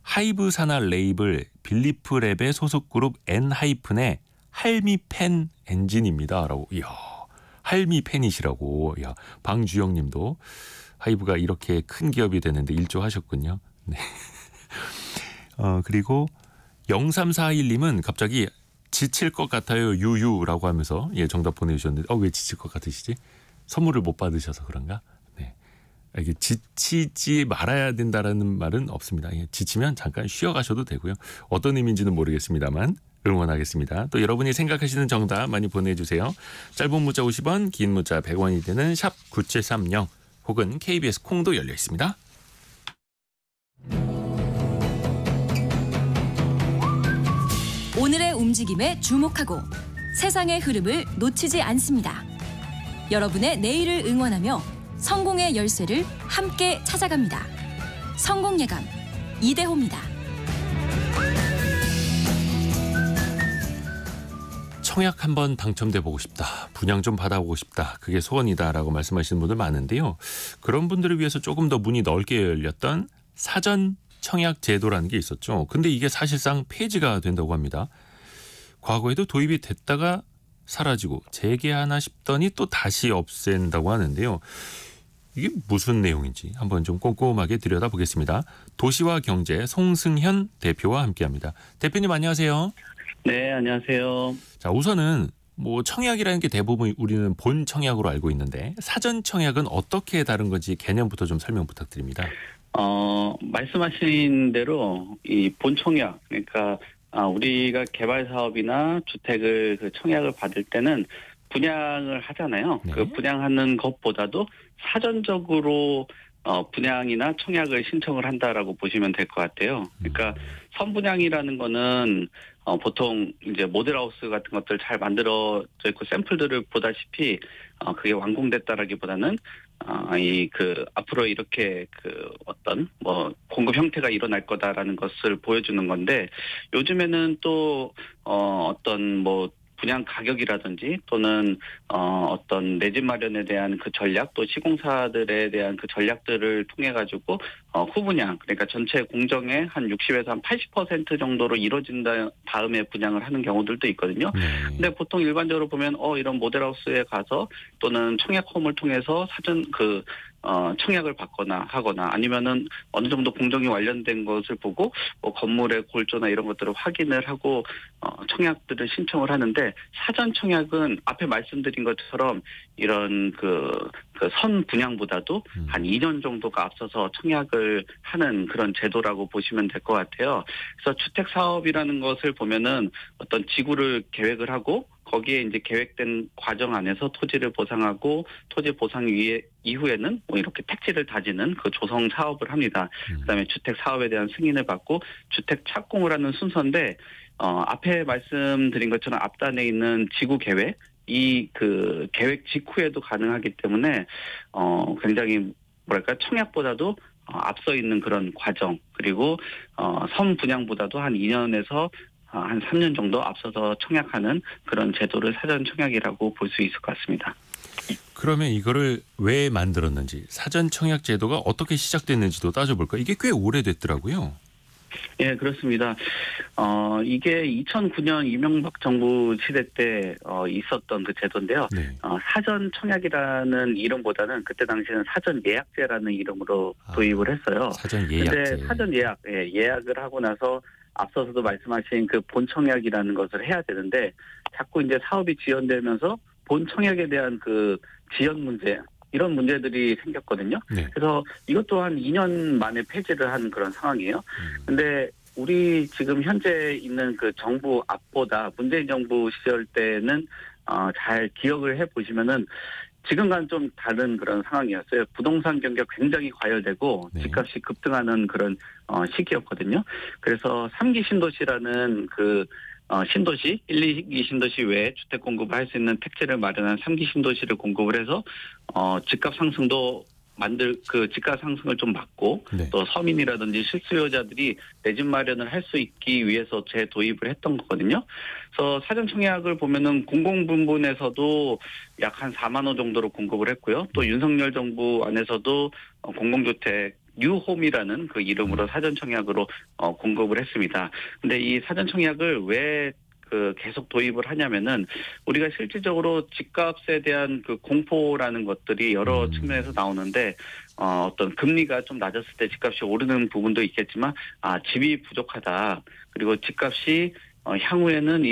하이브 산하 레이블 빌리프랩의 소속 그룹 엔하이픈의 할미팬 엔진입니다라고. 이야, 할미팬이시라고. 야, 방주영님도 하이브가 이렇게 큰 기업이 되는데 일조하셨군요. 네. 그리고 0341님은 갑자기 지칠 것 같아요 유유라고 하면서 예, 정답 보내주셨는데 왜 지칠 것 같으시지? 선물을 못 받으셔서 그런가? 네. 이게 지치지 말아야 된다라는 말은 없습니다. 예, 지치면 잠깐 쉬어가셔도 되고요. 어떤 의미인지는 모르겠습니다만 응원하겠습니다. 또 여러분이 생각하시는 정답 많이 보내주세요. 짧은 문자 50원, 긴 문자 100원이 되는 샵 9730 혹은 KBS 콩도 열려 있습니다. 오늘의 움직임에 주목하고 세상의 흐름을 놓치지 않습니다. 여러분의 내일을 응원하며 성공의 열쇠를 함께 찾아갑니다. 성공예감 이대호입니다. 청약 한번 당첨돼 보고 싶다. 분양 좀 받아보고 싶다. 그게 소원이다라고 말씀하시는 분들 많은데요. 그런 분들을 위해서 조금 더 문이 넓게 열렸던 사전 청약 제도라는 게 있었죠. 근데 이게 사실상 폐지가 된다고 합니다. 과거에도 도입이 됐다가 사라지고 재개하나 싶더니 또 다시 없앤다고 하는데요. 이게 무슨 내용인지 한번 좀 꼼꼼하게 들여다보겠습니다. 도시와 경제 송승현 대표와 함께합니다. 대표님 안녕하세요. 네, 안녕하세요. 자, 우선은 청약이라는 게 대부분 우리는 본 청약으로 알고 있는데 사전 청약은 어떻게 다른 건지 개념부터 좀 설명 부탁드립니다. 말씀하신 대로 이 본 청약, 그러니까 우리가 개발 사업이나 주택을 그 청약을 받을 때는 분양을 하잖아요. 네. 그 분양하는 것보다도 사전적으로 분양이나 청약을 신청을 한다라고 보시면 될 것 같아요. 그러니까 선분양이라는 거는 보통 이제 모델하우스 같은 것들 잘 만들어져 있고 샘플들을 보다시피 그게 완공됐다라기보다는 앞으로 이렇게 어떤 공급 형태가 일어날 거다라는 것을 보여주는 건데 요즘에는 또 어떤 분양 가격이라든지 또는 어떤 내 집 마련에 대한 그 전략 또 시공사들에 대한 그 전략들을 통해 가지고 후분양 그러니까 전체 공정의 한 60에서 한 80% 정도로 이루어진 다음에 분양을 하는 경우들도 있거든요. 근데 보통 일반적으로 보면 이런 모델하우스에 가서 또는 청약홈을 통해서 사전 청약을 받거나 하거나 아니면은 어느 정도 공정이 완료된 것을 보고 건물의 골조나 이런 것들을 확인을 하고 청약들을 신청을 하는데 사전 청약은 앞에 말씀드린 것처럼 이런 선 분양보다도 한 2년 정도가 앞서서 청약을 하는 그런 제도라고 보시면 될 것 같아요. 그래서 주택 사업이라는 것을 보면은 어떤 지구를 계획을 하고 거기에 이제 계획된 과정 안에서 토지를 보상하고 토지 보상 이후에는 이렇게 택지를 다지는 그 조성 사업을 합니다. 그다음에 주택 사업에 대한 승인을 받고 주택 착공을 하는 순서인데 앞에 말씀드린 것처럼 앞단에 있는 지구 계획 이 계획 직후에도 가능하기 때문에 굉장히 청약보다도 앞서 있는 그런 과정 그리고 선 분양보다도 한 2년에서 한 3년 정도 앞서서 청약하는 그런 제도를 사전 청약이라고 볼 수 있을 것 같습니다. 그러면 이거를 왜 만들었는지 사전 청약 제도가 어떻게 시작됐는지도 따져볼까? 이게 꽤 오래됐더라고요. 예, 그렇습니다. 이게 2009년 이명박 정부 시대 때 있었던 그 제도인데요. 네. 사전 청약이라는 이름보다는 그때 당시에는 사전 예약제라는 이름으로 도입을 했어요. 사전 예약제. 근데 사전 예약을 하고 나서 앞서서도 말씀하신 그 본 청약이라는 것을 해야 되는데 자꾸 이제 사업이 지연되면서 본 청약에 대한 그 지연 문제 이런 문제들이 생겼거든요. 네. 그래서 이것도 한 2년 만에 폐지를 한 그런 상황이에요. 근데 우리 지금 현재 있는 그 정부 앞보다 문재인 정부 시절 때는 잘 기억을 해보시면은 지금과는 좀 다른 그런 상황이었어요. 부동산 경기가 굉장히 과열되고 네. 집값이 급등하는 그런 시기였거든요. 그래서 3기 신도시라는 신도시, 1, 2기 신도시 외에 주택 공급을 할 수 있는 택지를 마련한 3기 신도시를 공급을 해서 집값 상승도 집값 상승을 좀 막고 네. 또 서민이라든지 실수요자들이 내 집 마련을 할 수 있기 위해서 재도입을 했던 거거든요. 그래서 사전 청약을 보면은 공공부문에서도 약 한 4만 호 정도로 공급을 했고요. 또 윤석열 정부 안에서도 공공주택 뉴홈이라는 그 이름으로 사전 청약으로 공급을 했습니다. 근데 이 사전 청약을 왜 계속 도입을 하냐면은 우리가 실질적으로 집값에 대한 그 공포라는 것들이 여러 측면에서 나오는데 어떤 금리가 좀 낮았을 때 집값이 오르는 부분도 있겠지만 집이 부족하다. 그리고 집값이 향후에는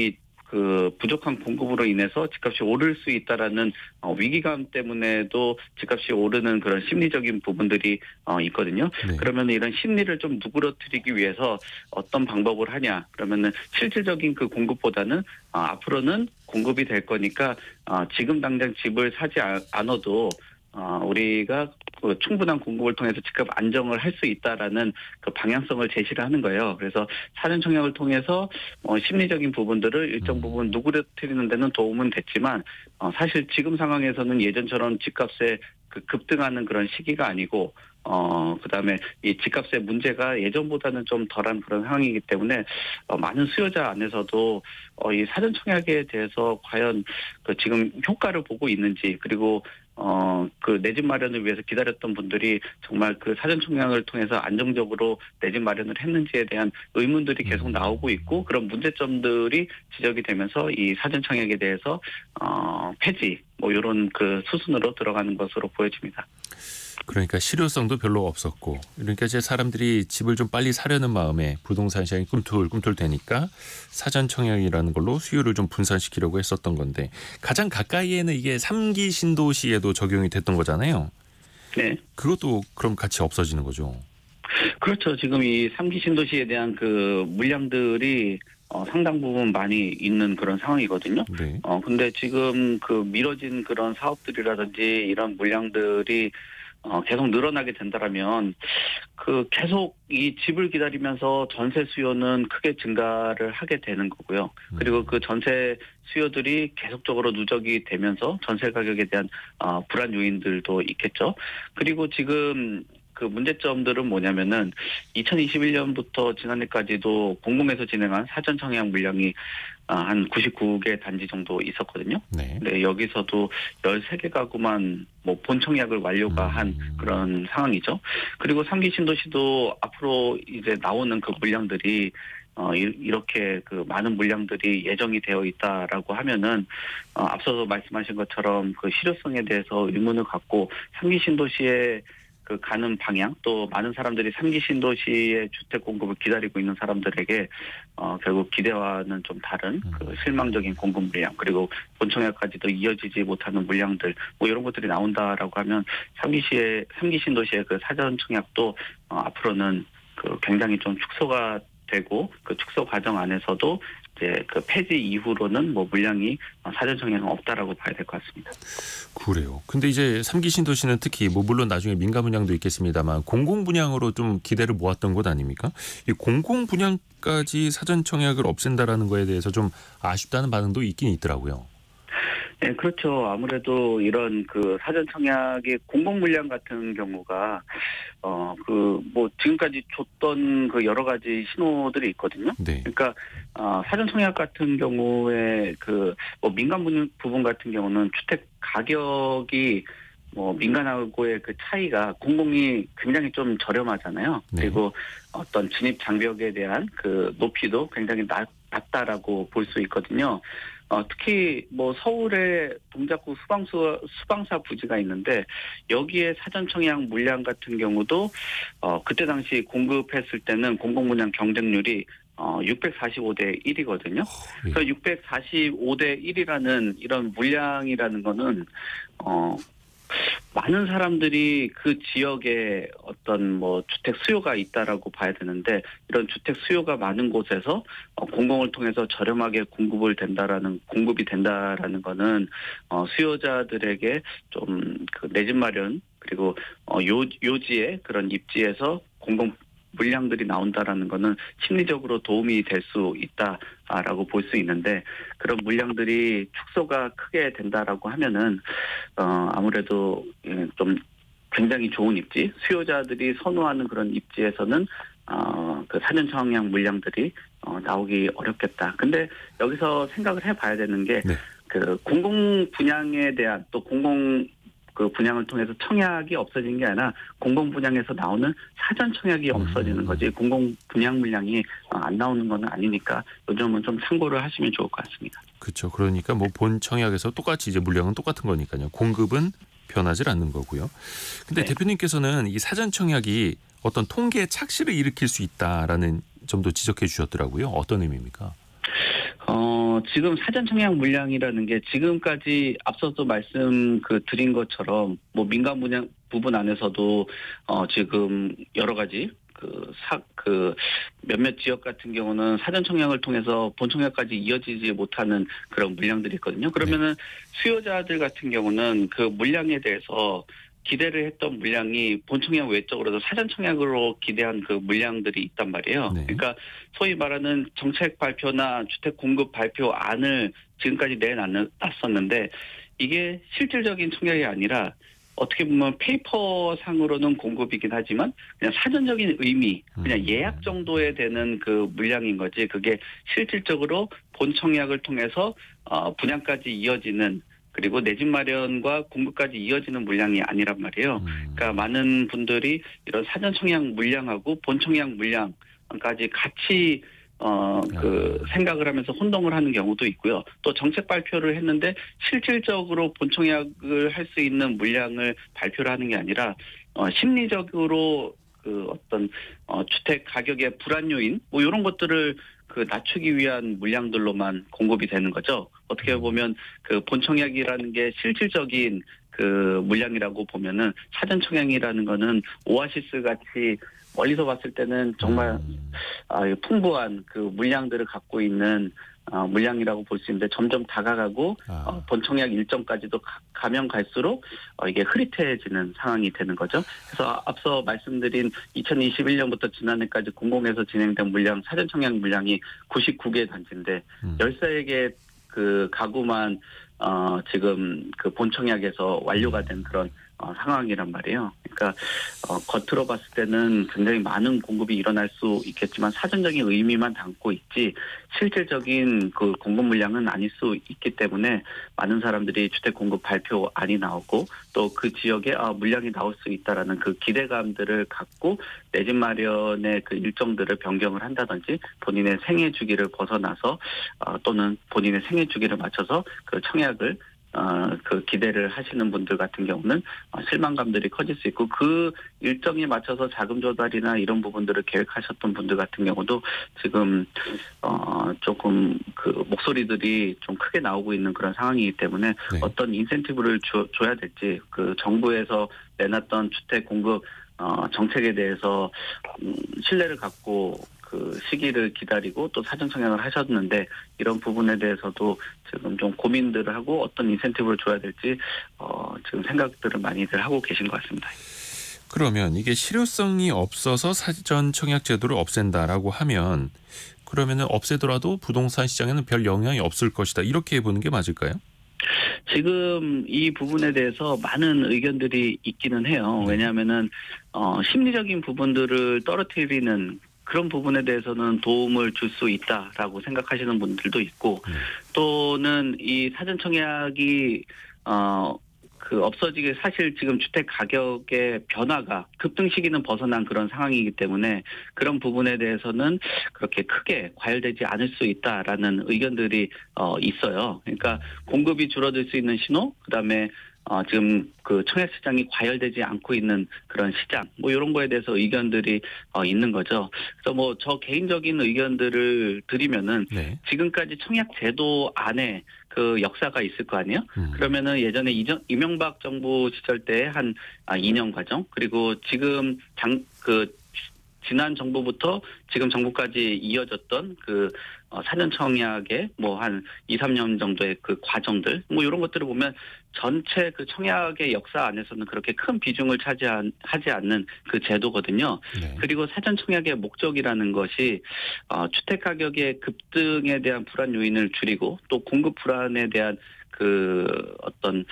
부족한 공급으로 인해서 집값이 오를 수 있다라는 위기감 때문에도 집값이 오르는 그런 심리적인 부분들이 있거든요. 네. 그러면 이런 심리를 좀 누그러뜨리기 위해서 어떤 방법을 하냐? 그러면은 실질적인 그 공급보다는 앞으로는 공급이 될 거니까 지금 당장 집을 사지 않아도 우리가 충분한 공급을 통해서 집값 안정을 할 수 있다라는 그 방향성을 제시를 하는 거예요. 그래서 사전 청약을 통해서 심리적인 부분들을 일정 부분 누그러뜨리는 데는 도움은 됐지만 사실 지금 상황에서는 예전처럼 집값에 급등하는 그런 시기가 아니고 그다음에 이 집값의 문제가 예전보다는 좀 덜한 그런 상황이기 때문에 많은 수요자 안에서도 이 사전 청약에 대해서 과연 지금 효과를 보고 있는지 그리고 내 집 마련을 위해서 기다렸던 분들이 정말 그 사전 청약을 통해서 안정적으로 내 집 마련을 했는지에 대한 의문들이 계속 나오고 있고 그런 문제점들이 지적이 되면서 이 사전 청약에 대해서 폐지 이런 그 수순으로 들어가는 것으로 보여집니다. 그러니까 실효성도 별로 없었고 그러니까 이제 사람들이 집을 좀 빨리 사려는 마음에 부동산 시장이 꿈틀꿈틀대니까 사전 청약이라는 걸로 수요를 좀 분산시키려고 했었던 건데 가장 가까이에는 이게 3기 신도시에도 적용이 됐던 거잖아요. 네. 그것도 그럼 같이 없어지는 거죠. 그렇죠. 지금 이 3기 신도시에 대한 그 물량들이 상당 부분 많이 있는 그런 상황이거든요. 네. 근데 지금 미뤄진 그런 사업들이라든지 이런 물량들이 계속 늘어나게 된다라면 계속 이 집을 기다리면서 전세 수요는 크게 증가를 하게 되는 거고요. 그리고 그 전세 수요들이 계속적으로 누적이 되면서 전세 가격에 대한 불안 요인들도 있겠죠. 그리고 지금 그 문제점들은 뭐냐면은 2021년부터 지난해까지도 공공에서 진행한 사전 청약 물량이 한 99개 단지 정도 있었거든요. 네. 네, 여기서도 13개 가구만 본 청약을 완료가 한 그런 상황이죠. 그리고 3기 신도시도 앞으로 이제 나오는 그 물량들이 이렇게 많은 물량들이 예정이 되어 있다라고 하면은 앞서서 말씀하신 것처럼 그 실효성에 대해서 의문을 갖고 3기 신도시에 가는 방향 또 많은 사람들이 3기 신도시의 주택 공급을 기다리고 있는 사람들에게 결국 기대와는 좀 다른 실망적인 공급 물량 그리고 본청약까지도 이어지지 못하는 물량들 이런 것들이 나온다라고 하면 3기 신도시의 그 사전 청약도 앞으로는 굉장히 좀 축소가 되고 그 축소 과정 안에서도 이제 폐지 이후로는 물량이 사전 청약은 없다라고 봐야 될 것 같습니다. 그래요. 근데 이제 3기 신도시는 특히 물론 나중에 민간 분양도 있겠습니다만 공공 분양으로 좀 기대를 모았던 것 아닙니까? 이 공공 분양까지 사전 청약을 없앤다라는 거에 대해서 좀 아쉽다는 반응도 있긴 있더라고요. 네, 그렇죠. 아무래도 이런 사전 청약의 공공 물량 같은 경우가 지금까지 줬던 여러 가지 신호들이 있거든요. 네. 그러니까 사전 청약 같은 경우에 민간 부분 같은 경우는 주택 가격이 민간하고의 그 차이가 공공이 굉장히 좀 저렴하잖아요. 네. 그리고 어떤 진입 장벽에 대한 높이도 굉장히 낮다라고 볼 수 있거든요. 특히 서울에 동작구 수방사 부지가 있는데 여기에 사전 청약 물량 같은 경우도 그때 당시 공급했을 때는 공공 분양 경쟁률이 645대 1이거든요. 그래서 645대 1이라는 이런 물량이라는 거는 많은 사람들이 그 지역에 어떤 주택 수요가 있다라고 봐야 되는데 이런 주택 수요가 많은 곳에서 공공을 통해서 저렴하게 공급이 된다라는 거는 수요자들에게 좀 내 집 마련 그리고 요지의 그런 입지에서 공공 물량들이 나온다라는 거는 심리적으로 도움이 될 수 있다라고 볼 수 있는데 그런 물량들이 축소가 크게 된다라고 하면은 아무래도 좀 굉장히 좋은 입지, 수요자들이 선호하는 그런 입지에서는 그 사전 청약 물량들이 나오기 어렵겠다. 근데 여기서 생각을 해봐야 되는 게 네. 그 공공 분양에 대한 또 공공 그 분양을 통해서 청약이 없어지는 게 아니라 공공 분양에서 나오는 사전 청약이 없어지는 거지 공공 분양 물량이 안 나오는 건 아니니까 요즘은 좀 참고를 하시면 좋을 것 같습니다. 그렇죠. 그러니까 뭐 본 청약에서 똑같이 이제 물량은 똑같은 거니까요. 공급은 변하지 않는 거고요. 근데 네. 대표님께서는 이 사전 청약이 어떤 통계 착시를 일으킬 수 있다라는 점도 지적해 주셨더라고요. 어떤 의미입니까? 지금 사전 청약 물량이라는 게 지금까지 앞서서 말씀 드린 것처럼 뭐 민간 분양 부분 안에서도 지금 여러 가지 몇몇 지역 같은 경우는 사전 청약을 통해서 본 청약까지 이어지지 못하는 그런 물량들이 있거든요. 그러면은 수요자들 같은 경우는 그 물량에 대해서 기대를 했던 물량이 본 청약 외적으로도 사전 청약으로 기대한 그 물량들이 있단 말이에요. 네. 그러니까 소위 말하는 정책 발표나 주택 공급 발표안을 지금까지 내놨었는데 이게 실질적인 청약이 아니라 어떻게 보면 페이퍼상으로는 공급이긴 하지만 그냥 사전적인 의미, 그냥 예약 정도에 되는 그 물량인 거지. 그게 실질적으로 본 청약을 통해서 분양까지 이어지는 그리고 내 집 마련과 공급까지 이어지는 물량이 아니란 말이에요. 그러니까 많은 분들이 이런 사전 청약 물량하고 본 청약 물량까지 같이 생각을 하면서 혼동을 하는 경우도 있고요. 또 정책 발표를 했는데 실질적으로 본 청약을 할 수 있는 물량을 발표를 하는 게 아니라 심리적으로 그 어떤 주택 가격의 불안 요인 뭐 이런 것들을 낮추기 위한 물량들로만 공급이 되는 거죠. 어떻게 보면 그 본 청약이라는 게 실질적인 그 물량이라고 보면은 사전 청약이라는 거는 오아시스 같이 멀리서 봤을 때는 정말 풍부한 그 물량들을 갖고 있는 물량이라고 볼 수 있는데 점점 다가가고 본 청약 일정까지도 가면 갈수록 이게 흐릿해지는 상황이 되는 거죠. 그래서 앞서 말씀드린 2021년부터 지난해까지 공공에서 진행된 물량 사전 청약 물량이 99개 단지인데 13개 그 가구만 지금 그 본 청약에서 완료가 된 그런 상황이란 말이에요. 그러니까 겉으로 봤을 때는 굉장히 많은 공급이 일어날 수 있겠지만 사전적인 의미만 담고 있지 실질적인 그 공급 물량은 아닐 수 있기 때문에 많은 사람들이 주택 공급 발표안이 나오고 또 그 지역에 물량이 나올 수 있다라는 그 기대감들을 갖고 내 집 마련의 그 일정들을 변경을 한다든지 본인의 생애 주기를 벗어나서 또는 본인의 생애 주기를 맞춰서 그 청약을 그 기대를 하시는 분들 같은 경우는 실망감들이 커질 수 있고 그 일정에 맞춰서 자금 조달이나 이런 부분들을 계획하셨던 분들 같은 경우도 지금 조금 그 목소리들이 좀 크게 나오고 있는 그런 상황이기 때문에 네. 어떤 인센티브를 줘야 될지 그 정부에서 내놨던 주택 공급 정책에 대해서 신뢰를 갖고 그 시기를 기다리고 또 사전 청약을 하셨는데 이런 부분에 대해서도 지금 좀 고민들을 하고 어떤 인센티브를 줘야 될지 지금 생각들을 많이들 하고 계신 것 같습니다. 그러면 이게 실효성이 없어서 사전 청약 제도를 없앤다라고 하면 그러면은 없애더라도 부동산 시장에는 별 영향이 없을 것이다. 이렇게 보는 게 맞을까요? 지금 이 부분에 대해서 많은 의견들이 있기는 해요. 왜냐하면은 심리적인 부분들을 떨어뜨리는 그런 부분에 대해서는 도움을 줄 수 있다라고 생각하시는 분들도 있고 또는 이 사전 청약이 없어지게 사실 지금 주택 가격의 변화가 급등 시기는 벗어난 그런 상황이기 때문에 그런 부분에 대해서는 그렇게 크게 과열되지 않을 수 있다라는 의견들이 있어요. 그러니까 공급이 줄어들 수 있는 신호, 그다음에 지금 그 청약 시장이 과열되지 않고 있는 그런 시장, 뭐 이런 거에 대해서 의견들이 있는 거죠. 그래서 뭐 저 개인적인 의견들을 드리면은 지금까지 청약 제도 안에 그 역사가 있을 거 아니에요? 그러면은 예전에 이명박 정부 시절 때 한 2년 과정, 그리고 지금 지난 정부부터 지금 정부까지 이어졌던 그 사전 청약의 뭐 한 2, 3년 정도의 그 과정들 뭐 이런 것들을 보면 전체 그 청약의 역사 안에서는 그렇게 큰 비중을 하지 않는 그 제도거든요. 네. 그리고 사전 청약의 목적이라는 것이 주택 가격의 급등에 대한 불안 요인을 줄이고 또 공급 불안에 대한 그 어떤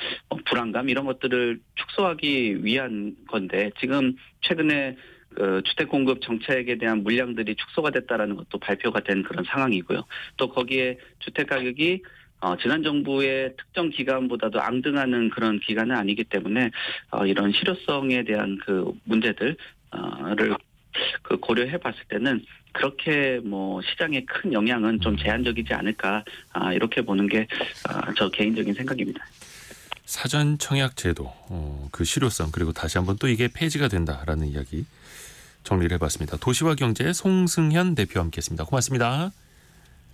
불안감 이런 것들을 축소하기 위한 건데 지금 최근에 그 주택 공급 정책에 대한 물량들이 축소가 됐다라는 것도 발표가 된 그런 상황이고요. 또 거기에 주택 가격이 지난 정부의 특정 기간보다도 앙등하는 그런 기간은 아니기 때문에 이런 실효성에 대한 그 문제들을 그 고려해 봤을 때는 그렇게 뭐 시장에 큰 영향은 좀 제한적이지 않을까 이렇게 보는 게 저 개인적인 생각입니다. 사전 청약 제도 그 실효성 그리고 다시 한번 또 이게 폐지가 된다라는 이야기 정리를 해봤습니다. 도시와 경제 송승현 대표와 함께했습니다. 고맙습니다.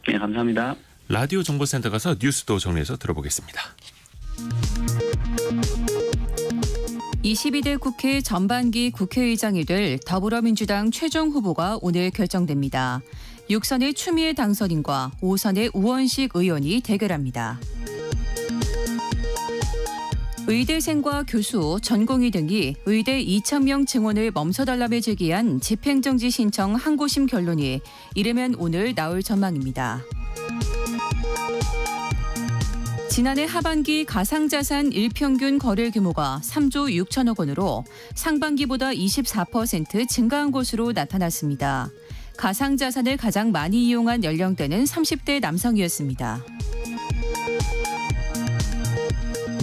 네, 감사합니다. 라디오 정보센터 가서 뉴스도 정리해서 들어보겠습니다. 22대 국회 전반기 국회의장이 될 더불어민주당 최종 후보가 오늘 결정됩니다. 6선의 추미애 당선인과 5선의 우원식 의원이 대결합니다. 의대생과 교수, 전공의 등이 의대 2,000명 증원을 멈춰달라며 제기한 집행정지 신청 항고심 결론이 이르면 오늘 나올 전망입니다. 지난해 하반기 가상자산 일평균 거래 규모가 3조 6천억 원으로 상반기보다 24% 증가한 것으로 나타났습니다. 가상자산을 가장 많이 이용한 연령대는 30대 남성이었습니다.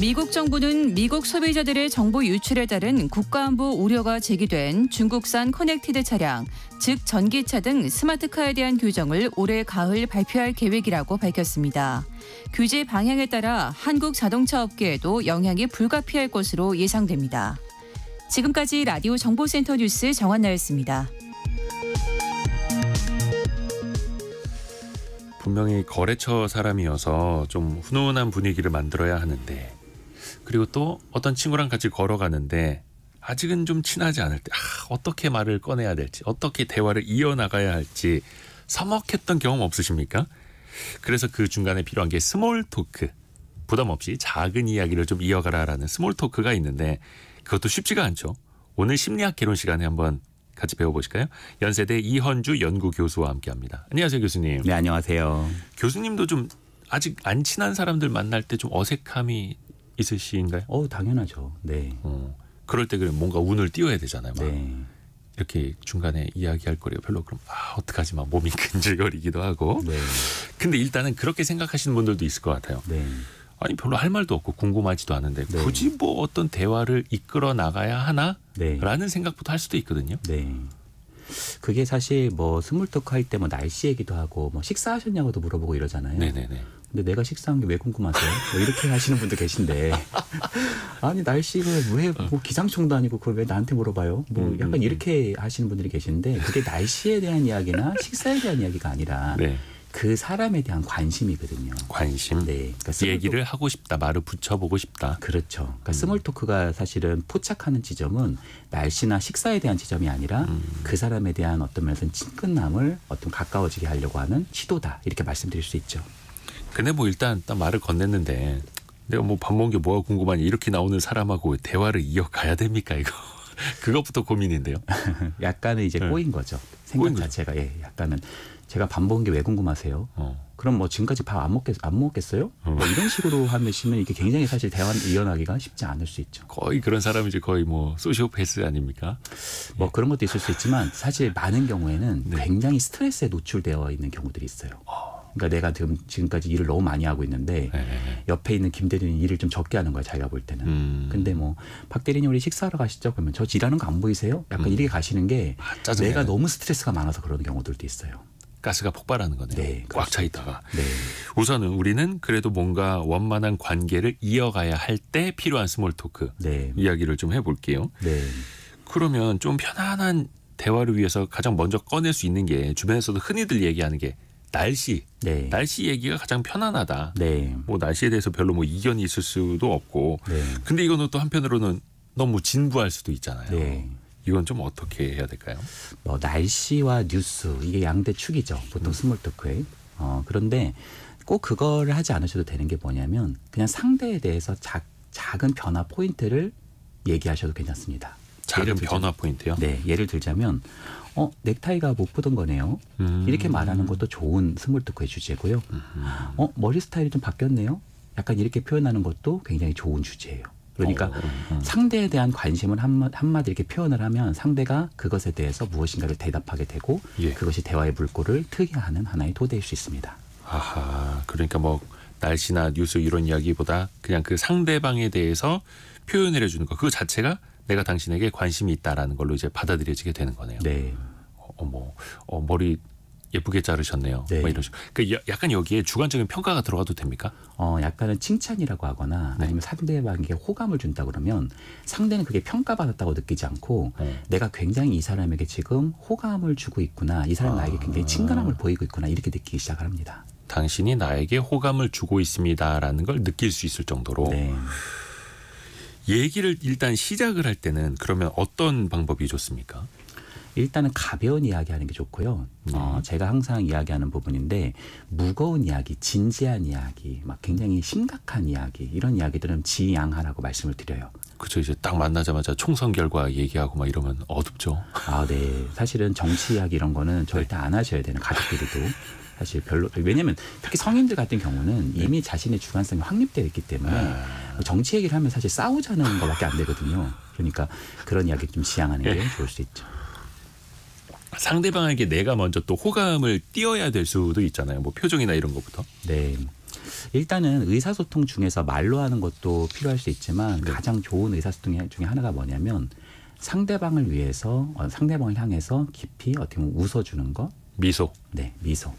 미국 정부는 미국 소비자들의 정보 유출에 따른 국가안보 우려가 제기된 중국산 커넥티드 차량, 즉 전기차 등 스마트카에 대한 규정을 올해 가을 발표할 계획이라고 밝혔습니다. 규제 방향에 따라 한국 자동차 업계에도 영향이 불가피할 것으로 예상됩니다. 지금까지 라디오 정보센터 뉴스 정한나였습니다. 분명히 거래처 사람이어서 좀 훈훈한 분위기를 만들어야 하는데 그리고 또 어떤 친구랑 같이 걸어가는데 아직은 좀 친하지 않을 때 어떻게 말을 꺼내야 될지 어떻게 대화를 이어나가야 할지 서먹했던 경험 없으십니까? 그래서 그 중간에 필요한 게 스몰 토크. 부담 없이 작은 이야기를 좀 이어가라라는 스몰 토크가 있는데 그것도 쉽지가 않죠. 오늘 심리학 개론 시간에 한번 같이 배워보실까요? 연세대 이헌주 연구교수와 함께합니다. 안녕하세요, 교수님. 네, 안녕하세요. 교수님도 좀 아직 안 친한 사람들 만날 때 좀 어색함이 있으신가요? 당연하죠. 네. 그럴 때 그럼 뭔가 운을 띄워야 되잖아요. 막. 네. 이렇게 중간에 이야기할 거리가 별로 그럼 어떡하지 막 몸이 근질거리기도 하고. 네. 근데 일단은 그렇게 생각하시는 분들도 있을 것 같아요. 네. 아니 별로 할 말도 없고 궁금하지도 않은데 네. 굳이 뭐 어떤 대화를 이끌어 나가야 하나? 네. 라는 생각부터 할 수도 있거든요. 네. 그게 사실 뭐 스몰 토크 할 때 뭐 날씨 얘기도 하고 뭐 식사하셨냐고도 물어보고 이러잖아요. 네네네. 근데 내가 식사한 게 왜 궁금하세요? 뭐 이렇게 하시는 분도 계신데 아니 날씨가 왜 뭐 기상청도 아니고 그걸 왜 나한테 물어봐요? 뭐 약간 이렇게 하시는 분들이 계신데 그게 날씨에 대한 이야기나 식사에 대한 이야기가 아니라 네. 그 사람에 대한 관심이거든요. 관심. 네. 그러니까 얘기를 하고 싶다. 말을 붙여보고 싶다. 그렇죠. 그러니까 스몰 토크가 사실은 포착하는 지점은 날씨나 식사에 대한 지점이 아니라 그 사람에 대한 어떤 면에서는 친근함을 어떤 가까워지게 하려고 하는 시도다. 이렇게 말씀드릴 수 있죠. 근데 뭐 일단 딱 말을 건넸는데 내가 뭐 밥 먹은 게 뭐가 궁금하니 이렇게 나오는 사람하고 대화를 이어가야 됩니까 이거. 그것부터 고민인데요. 약간은 이제 네. 꼬인 거죠. 생각 꼬인 자체가. 예, 약간은 제가 밥 먹은 게 왜 궁금하세요? 그럼 뭐 지금까지 밥 안 먹겠어요? 뭐 이런 식으로 하시면 이게 굉장히 사실 대화를 이어나기가 쉽지 않을 수 있죠. 거의 그런 사람이지 거의 뭐 소시오패스 아닙니까? 뭐 그런 것도 있을 수 있지만 사실 많은 경우에는 네. 굉장히 스트레스에 노출되어 있는 경우들이 있어요. 그러니까 내가 지금까지 일을 너무 많이 하고 있는데 네. 옆에 있는 김 대리는 일을 좀 적게 하는 거야 자기가 볼 때는. 근데 뭐 박 대리님 우리 식사하러 가시죠? 그러면 저 일하는 거 안 보이세요? 약간 이렇게 가시는 게 짜증나요. 내가 너무 스트레스가 많아서 그런 경우들도 있어요. 가스가 폭발하는 거네요. 네, 꽉 차 있다가. 네. 우선은 우리는 그래도 뭔가 원만한 관계를 이어가야 할 때 필요한 스몰 토크 네. 이야기를 좀 해볼게요. 네. 그러면 좀 편안한 대화를 위해서 가장 먼저 꺼낼 수 있는 게 주변에서도 흔히들 얘기하는 게 날씨. 네. 날씨 얘기가 가장 편안하다. 네. 뭐 날씨에 대해서 별로 뭐 이견이 있을 수도 없고. 네. 근데 이거는 또 한편으로는 너무 진부할 수도 있잖아요. 네. 이건 좀 어떻게 해야 될까요? 뭐 날씨와 뉴스 이게 양대 축이죠. 보통 스몰 토크에. 그런데 꼭 그거를 하지 않으셔도 되는 게 뭐냐면 그냥 상대에 대해서 작은 변화 포인트를 얘기하셔도 괜찮습니다. 작은 변화 포인트요? 네. 예를 들자면 넥타이가 못 보던 거네요. 이렇게 말하는 것도 좋은 스몰 토크의 주제고요. 머리 스타일이 좀 바뀌었네요. 약간 이렇게 표현하는 것도 굉장히 좋은 주제예요. 그러니까 상대에 대한 관심을 한마디 이렇게 표현을 하면 상대가 그것에 대해서 무엇인가를 대답하게 되고 예. 그것이 대화의 물꼬를 트게 하는 하나의 토대일 수 있습니다. 아하, 그러니까 뭐 날씨나 뉴스 이런 이야기보다 그냥 그 상대방에 대해서 표현을 해주는 거 그 자체가 내가 당신에게 관심이 있다라는 걸로 이제 받아들여지게 되는 거네요. 네. 머리 예쁘게 자르셨네요. 네. 뭐 이런 식으로. 그러니까 약간 여기에 주관적인 평가가 들어가도 됩니까? 약간은 칭찬이라고 하거나 네. 아니면 상대방에게 호감을 준다 그러면 상대는 그게 평가받았다고 느끼지 않고 내가 굉장히 이 사람에게 지금 호감을 주고 있구나. 이 사람 나에게 굉장히 친근함을 보이고 있구나. 이렇게 느끼기 시작을 합니다. 당신이 나에게 호감을 주고 있습니다라는 걸 느낄 수 있을 정도로. 네. 얘기를 일단 시작을 할 때는 그러면 어떤 방법이 좋습니까? 일단은 가벼운 이야기하는 게 좋고요. 제가 항상 이야기하는 부분인데 무거운 이야기, 진지한 이야기, 막 굉장히 심각한 이야기 이런 이야기들은 지양하라고 말씀을 드려요. 그렇죠. 이제 딱 만나자마자 총선 결과 얘기하고 막 이러면 어둡죠. 네. 사실은 정치 이야기 이런 거는 절대 안 하셔야 되는 가족끼리도. 사실 별로 왜냐하면 특히 성인들 같은 경우는 이미 자신의 주관성이 확립되어 있기 때문에 정치 얘기를 하면 사실 싸우자는 것밖에 안 되거든요. 그러니까 그런 이야기 좀 지양하는 게 좋을 수 있죠. 상대방에게 내가 먼저 또 호감을 띄어야 될 수도 있잖아요. 뭐 표정이나 이런 것부터. 네. 일단은 의사소통 중에서 말로 하는 것도 필요할 수 있지만 가장 좋은 의사소통 중에 하나가 뭐냐면 상대방을 위해서 상대방을 향해서 깊이 어떻게 보면 웃어주는 거. 미소. 네. 미소.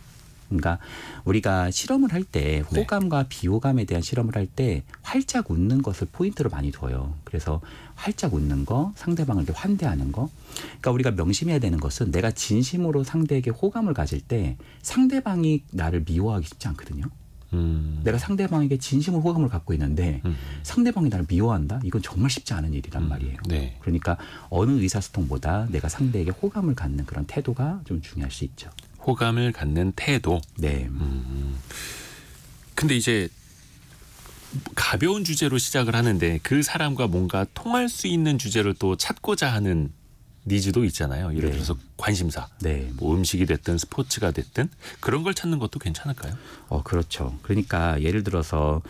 그러니까 우리가 실험을 할 때 호감과 비호감에 대한 실험을 할 때 활짝 웃는 것을 포인트로 많이 둬요. 그래서 활짝 웃는 거, 상대방을 이렇게 환대하는 거. 그러니까 우리가 명심해야 되는 것은 내가 진심으로 상대에게 호감을 가질 때 상대방이 나를 미워하기 쉽지 않거든요. 내가 상대방에게 진심으로 호감을 갖고 있는데 상대방이 나를 미워한다? 이건 정말 쉽지 않은 일이란 말이에요. 네. 그러니까 어느 의사소통보다 내가 상대에게 호감을 갖는 그런 태도가 좀 중요할 수 있죠. 호감을 갖는 태도. 네. 근데 이제 가벼운 주제로 시작을 하는데 그 사람과 뭔가 통할 수 있는 주제를 또 찾고자 하는 니즈도 있잖아요. 예를 들어서 관심사. 네. 뭐 음식이 됐든 스포츠가 됐든 그런 걸 찾는 것도 괜찮을까요? 그렇죠. 그러니까 예를 들어서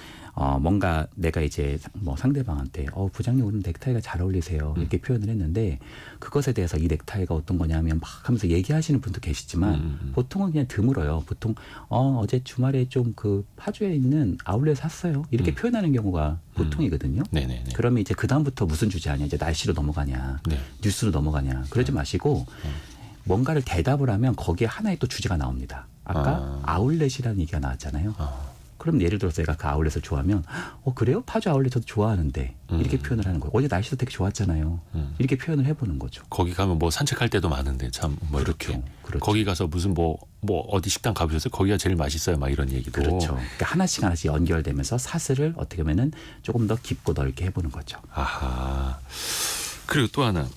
뭔가 내가 이제 뭐 상대방한테 부장님 오늘 넥타이가 잘 어울리세요. 이렇게 표현을 했는데 그것에 대해서 이 넥타이가 어떤 거냐면 막 하면서 얘기하시는 분도 계시지만 보통은 그냥 드물어요. 보통 어제 주말에 좀 그 파주에 있는 아울렛 샀어요. 이렇게 표현하는 경우가 보통이거든요. 네네네. 그러면 이제 그다음부터 무슨 주제 하냐. 이제 날씨로 넘어가냐. 네. 뉴스로 넘어가냐. 그러지 마시고 뭔가를 대답을 하면 거기에 하나의 또 주제가 나옵니다. 아까 아울렛이라는 얘기가 나왔잖아요. 그럼 예를 들어서 제가 그 아울렛을 좋아하면 그래요? 파주 아울렛 저도 좋아하는데 이렇게 표현을 하는 거예요. 어제 날씨도 되게 좋았잖아요. 이렇게 표현을 해보는 거죠. 거기 가면 뭐 산책할 때도 많은데 참 뭐 이렇게 그렇죠. 거기 가서 무슨 뭐 어디 식당 가보셨어요? 거기가 제일 맛있어요. 막 이런 얘기도. 그렇죠. 그러니까 하나씩 연결되면서 사슬을 어떻게 보면은 조금 더 깊고 넓게 해보는 거죠. 아하. 그리고 또 하나.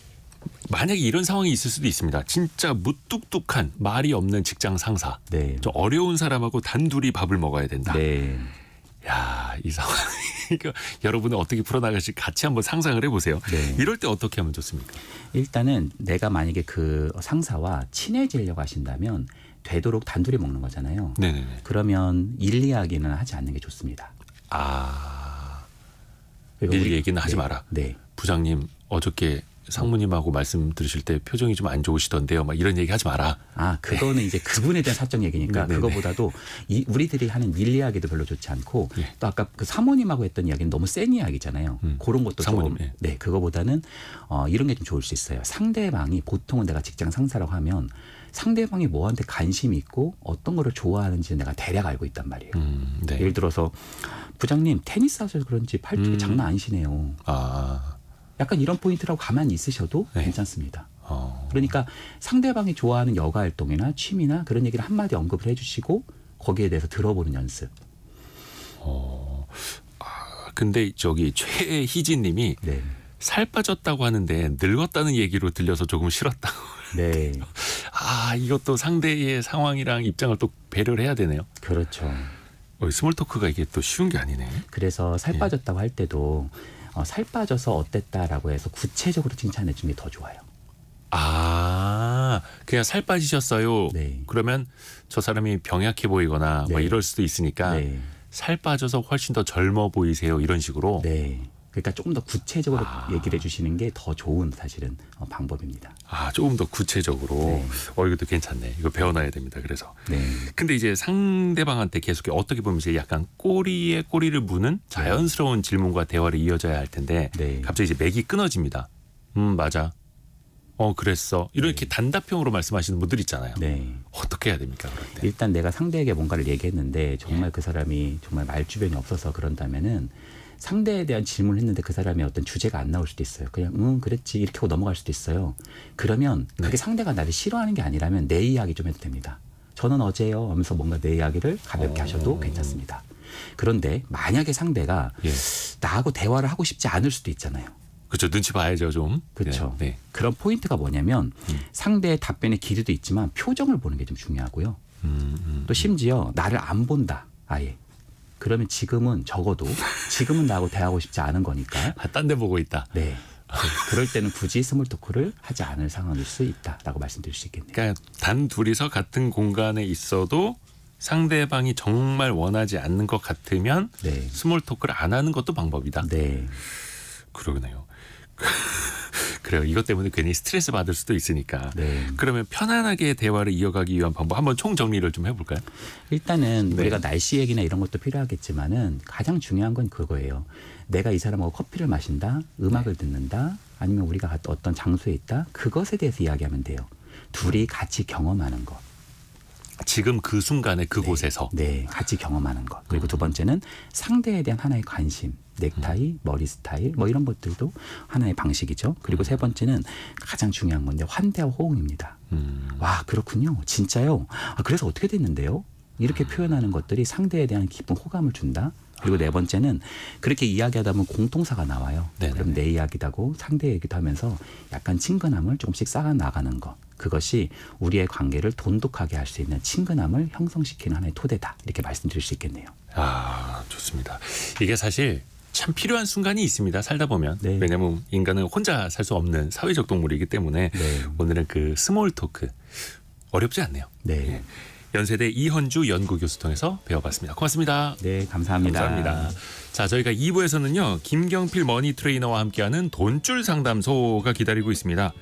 만약에 이런 상황이 있을 수도 있습니다. 진짜 무뚝뚝한 말이 없는 직장 상사. 네. 좀 어려운 사람하고 단둘이 밥을 먹어야 된다. 네. 야, 이 상황. 여러분은 어떻게 풀어나갈지 같이 한번 상상을 해보세요. 네. 이럴 때 어떻게 하면 좋습니까? 일단은 내가 만약에 그 상사와 친해지려고 하신다면 되도록 단둘이 먹는 거잖아요. 네네네. 그러면 일 이야기는 하지 않는 게 좋습니다. 일 얘기는 하지 마라. 네. 부장님 어저께 상무님하고 말씀 들으실 때 표정이 좀 안 좋으시던데요. 막 이런 얘기 하지 마라. 그거는 이제 그분에 대한 사적 얘기니까 그거보다도 우리들이 하는 일 이야기도 별로 좋지 않고 또 아까 그 사모님하고 했던 이야기는 너무 센 이야기잖아요. 그런 것도 사모님, 좀 그거보다는 이런 게 좀 좋을 수 있어요. 상대방이 보통은 내가 직장 상사라고 하면 상대방이 뭐한테 관심이 있고 어떤 거를 좋아하는지 내가 대략 알고 있단 말이에요. 네. 예를 들어서 부장님 테니스 하셔서 그런지 팔뚝이 장난 아니시네요. 약간 이런 포인트라고 가만히 있으셔도 괜찮습니다. 그러니까 상대방이 좋아하는 여가 활동이나 취미나 그런 얘기를 한마디 언급을 해주시고 거기에 대해서 들어보는 연습. 근데 저기 최희진 님이 살 빠졌다고 하는데 늙었다는 얘기로 들려서 조금 싫었다고. 네. 이것도 상대의 상황이랑 입장을 또 배려를 해야 되네요. 그렇죠. 스몰 토크가 이게 또 쉬운 게 아니네. 그래서 살 빠졌다고 할 때도 살 빠져서 어땠다라고 해서 구체적으로 칭찬해 주는 게 더 좋아요. 그냥 살 빠지셨어요. 네. 그러면 저 사람이 병약해 보이거나 뭐 네. 이럴 수도 있으니까 네. 살 빠져서 훨씬 더 젊어 보이세요. 이런 식으로. 네. 그러니까 조금 더 구체적으로 얘기를 해주시는 게 더 좋은 사실은 방법입니다. 조금 더 구체적으로. 네. 이것도 괜찮네. 이거 배워놔야 됩니다. 그래서. 네. 근데 이제 상대방한테 계속 어떻게 보면 이제 약간 꼬리에 꼬리를 무는 자연스러운 질문과 대화를 이어져야 할 텐데 네. 갑자기 이제 맥이 끊어집니다. 맞아. 그랬어. 이렇게 단답형으로 말씀하시는 분들 있잖아요. 네. 어떻게 해야 됩니까? 그럴 때? 일단 내가 상대에게 뭔가를 얘기했는데 정말 그 사람이 정말 말주변이 없어서 그런다면은 상대에 대한 질문을 했는데 그 사람이 어떤 주제가 안 나올 수도 있어요. 그냥 그랬지 이렇게 하고 넘어갈 수도 있어요. 그러면 그게 상대가 나를 싫어하는 게 아니라면 내 이야기 좀 해도 됩니다. 저는 어제요 하면서 뭔가 내 이야기를 가볍게 하셔도 괜찮습니다. 그런데 만약에 상대가 나하고 대화를 하고 싶지 않을 수도 있잖아요. 그렇죠. 눈치 봐야죠 좀. 그렇죠. 네. 그런 포인트가 뭐냐면 상대의 답변의 길이도 있지만 표정을 보는 게 좀 중요하고요. 또 심지어 나를 안 본다 아예. 그러면 지금은 적어도 지금은 나하고 대화하고 싶지 않은 거니까. 딴 데 보고 있다. 네. 그럴 때는 굳이 스몰 토크를 하지 않을 상황일 수 있다라고 말씀드릴 수 있겠네요. 그러니까 단 둘이서 같은 공간에 있어도 상대방이 정말 원하지 않는 것 같으면 네. 스몰 토크를 안 하는 것도 방법이다. 네. 그러네요. 그래요. 이것 때문에 괜히 스트레스 받을 수도 있으니까. 네. 그러면 편안하게 대화를 이어가기 위한 방법 한번 총정리를 좀 해볼까요? 일단은 네. 우리가 날씨 얘기나 이런 것도 필요하겠지만은 가장 중요한 건 그거예요. 내가 이 사람하고 커피를 마신다, 음악을 듣는다, 아니면 우리가 어떤 장소에 있다. 그것에 대해서 이야기하면 돼요. 둘이 같이 경험하는 것. 지금 그 순간에 그곳에서. 네, 같이 경험하는 것. 그리고 두 번째는 상대에 대한 하나의 관심, 넥타이, 머리 스타일 뭐 이런 것들도 하나의 방식이죠. 그리고 세 번째는 가장 중요한 건데 환대와 호응입니다. 와, 그렇군요. 진짜요? 그래서 어떻게 됐는데요? 이렇게 표현하는 것들이 상대에 대한 깊은 호감을 준다. 그리고 네 번째는 그렇게 이야기하다 보면 공통사가 나와요. 네네네. 그럼 내 이야기도 하고 상대 얘기도 하면서 약간 친근함을 조금씩 쌓아 나가는 것. 그것이 우리의 관계를 돈독하게 할 수 있는 친근함을 형성시키는 하나의 토대다. 이렇게 말씀드릴 수 있겠네요. 좋습니다. 이게 사실 참 필요한 순간이 있습니다. 살다 보면. 네. 왜냐하면 인간은 혼자 살 수 없는 사회적 동물이기 때문에 네. 오늘은 그 스몰 토크 어렵지 않네요. 네. 연세대 이헌주 연구교수 통해서 배워봤습니다. 고맙습니다. 네, 감사합니다. 감사합니다. 자, 저희가 2부에서는요. 김경필 머니 트레이너와 함께하는 돈줄 상담소가 기다리고 있습니다.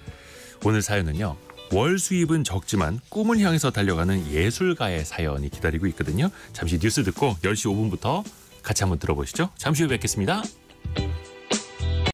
오늘 사연은요. 월 수입은 적지만 꿈을 향해서 달려가는 예술가의 사연이 기다리고 있거든요. 잠시 뉴스 듣고 10시 5분부터 같이 한번 들어보시죠. 잠시 후에 뵙겠습니다.